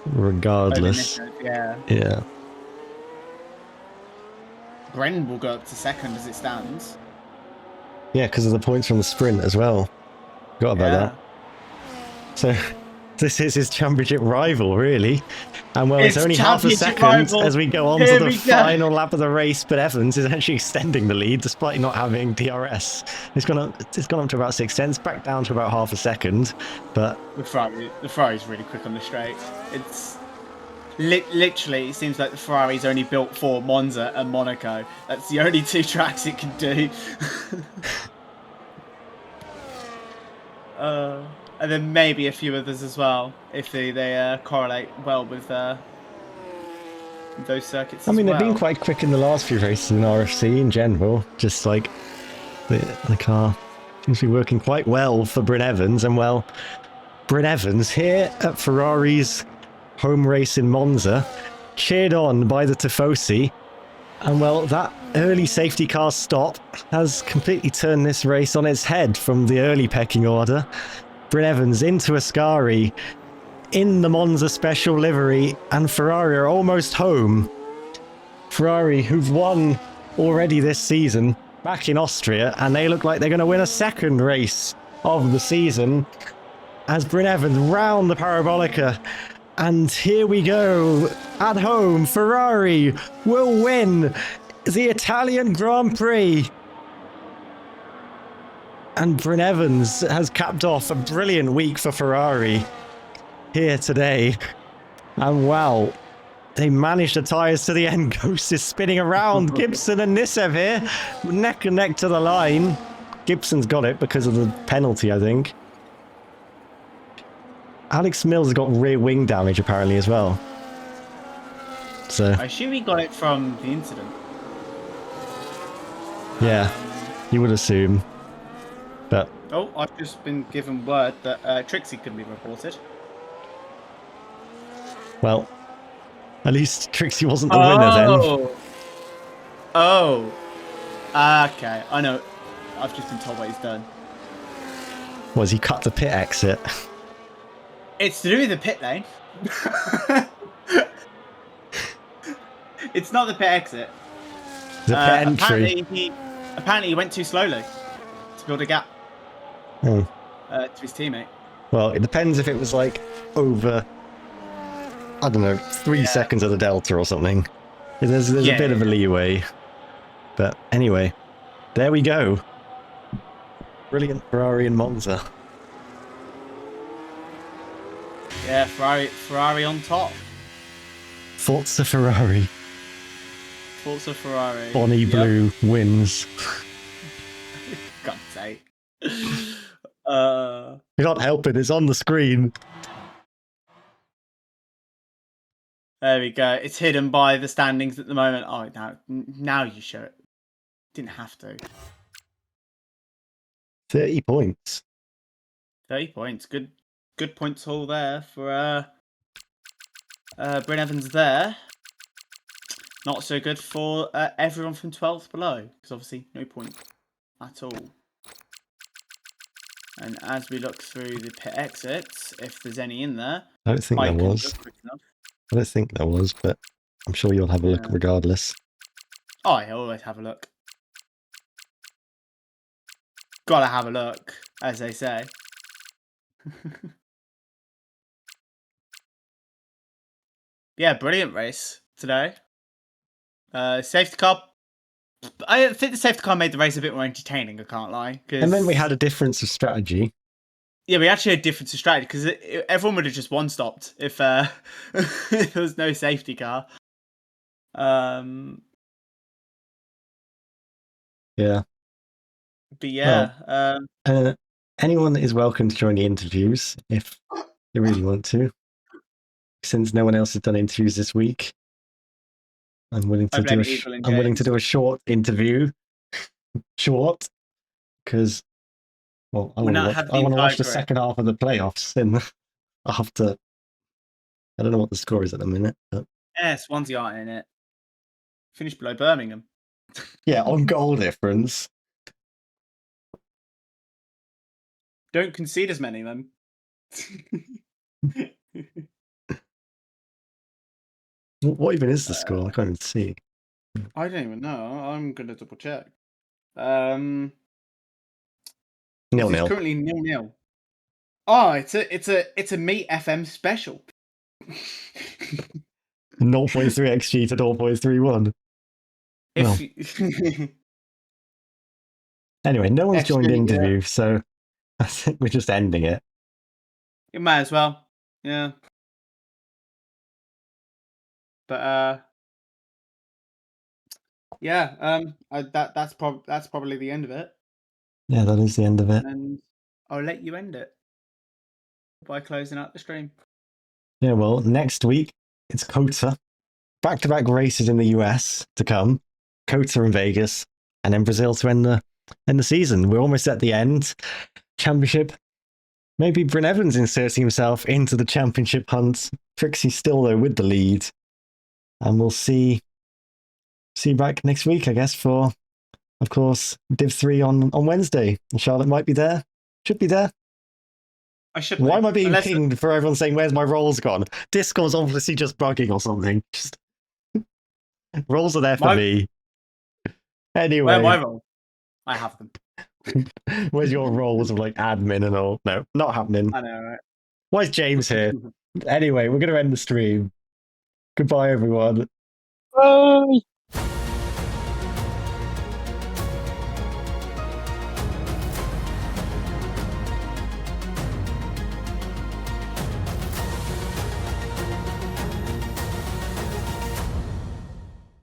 regardless. Yeah. Bren will go up to second as it stands. Yeah, because of the points from the sprint as well. Forgot about that. So, this is his championship rival, really. And well, it's only half a second as we go on to the final lap of the race, but Evans is actually extending the lead despite not having DRS. It's gone up to about 6 tenths, back down to about half a second. But the Ferrari's really quick on the straight. It's literally, it seems like the Ferrari's only built for Monza and Monaco. That's the only 2 tracks it can do. And then maybe a few others as well, if they correlate well with those circuits I mean, as they've been well. quite quick in the last few races in RFC in general. Just like the car seems to be working quite well for Bryn Evans. And well, Bryn Evans here at Ferrari's home race in Monza, cheered on by the Tifosi. And well, that early safety car stop has completely turned this race on its head from the early pecking order. Bryn Evans into Ascari in the Monza special livery, and Ferrari are almost home. Ferrari, who've won already this season back in Austria, and they look like they're going to win a second race of the season as Bryn Evans round the Parabolica. And here we go. At home, Ferrari will win the Italian Grand Prix. And Bryn Evans has capped off a brilliant week for Ferrari here today. And wow, they managed the tyres to the end. Ghost is spinning around. Gibson and Nisev here, neck and neck to the line. Gibson's got it because of the penalty, I think. Alex Mills has got rear wing damage apparently as well. So I assume he got it from the incident. yeah, you would assume. But Oh, I've just been given word that Tricksy can be reported. well, at least Tricksy wasn't the winner then. Oh. Okay, I know. I've just been told what he's done. Was he cut the pit exit? It's to do with the pit lane. It's not the pit exit. The pit entry. Apparently he went too slowly to build a gap Oh. to his teammate. Well, it depends if it was like over, I don't know, 3 seconds of the delta or something. There's a bit of a leeway. But anyway, there we go. Brilliant Ferrari in Monza. Yeah, Ferrari on top. Forza Ferrari. Forza Ferrari. Bonnie Blue wins. God's sake. You're not helping, it's on the screen. There we go. It's hidden by the standings at the moment. Oh, now you show it. Didn't have to. 30 points. 30 points. Good points haul there for Bryn Evans there. Not so good for everyone from 12th below, because obviously no point at all. And as we look through the pit exits, if there's any in there, I don't think there was. I don't think there was, but I'm sure you'll have a look regardless. Oh, I always have a look. Gotta have a look, as they say. Yeah, brilliant race today. Safety car. I think the safety car made the race a bit more entertaining, I can't lie. And then we had a difference of strategy. Yeah, we actually had a difference of strategy because everyone would have just one-stopped if there was no safety car. Yeah. But yeah. Well, anyone is welcome to join the interviews if they really want to. Since no one else has done interviews this week, I'm willing to do a short interview. Short, because well, I want to watch the second half of the playoffs, and after I don't know what the score is at the minute. But... Yeah, Swansea aren't in it. Finished below Birmingham. Yeah, on goal difference. Don't concede as many then. What even is the score? I can't even see. I don't even know. I'm gonna double check. 0-0. It's currently 0-0. Oh, it's a Meet FM special. 0.3 XG to 0.31. Anyway, no one's joined the interview, so I think we're just ending it. You might as well. Yeah. But yeah, that's probably the end of it. Yeah, that is the end of it. And I'll let you end it. by closing out the stream. Yeah, well, next week it's Kota. Back-to-back races in the US to come. Kota in Vegas, and then Brazil to end the season. We're almost at the end. Championship. Maybe Bryn Evans inserting himself into the championship hunt. Tricksy still though with the lead. And we'll see you back next week, I guess, for, of course, Div 3 on Wednesday. And Charlotte might be there. Should be there. I should. Why am I being pinged for everyone saying, where's my rolls gone? Discord's obviously just bugging or something. Rolls are there for me. Anyway. Where are my rolls? I have them. Where's your roles of like admin and all? No, not happening. I know, right? Why is James here? Anyway, we're going to end the stream. Goodbye, everyone. Bye.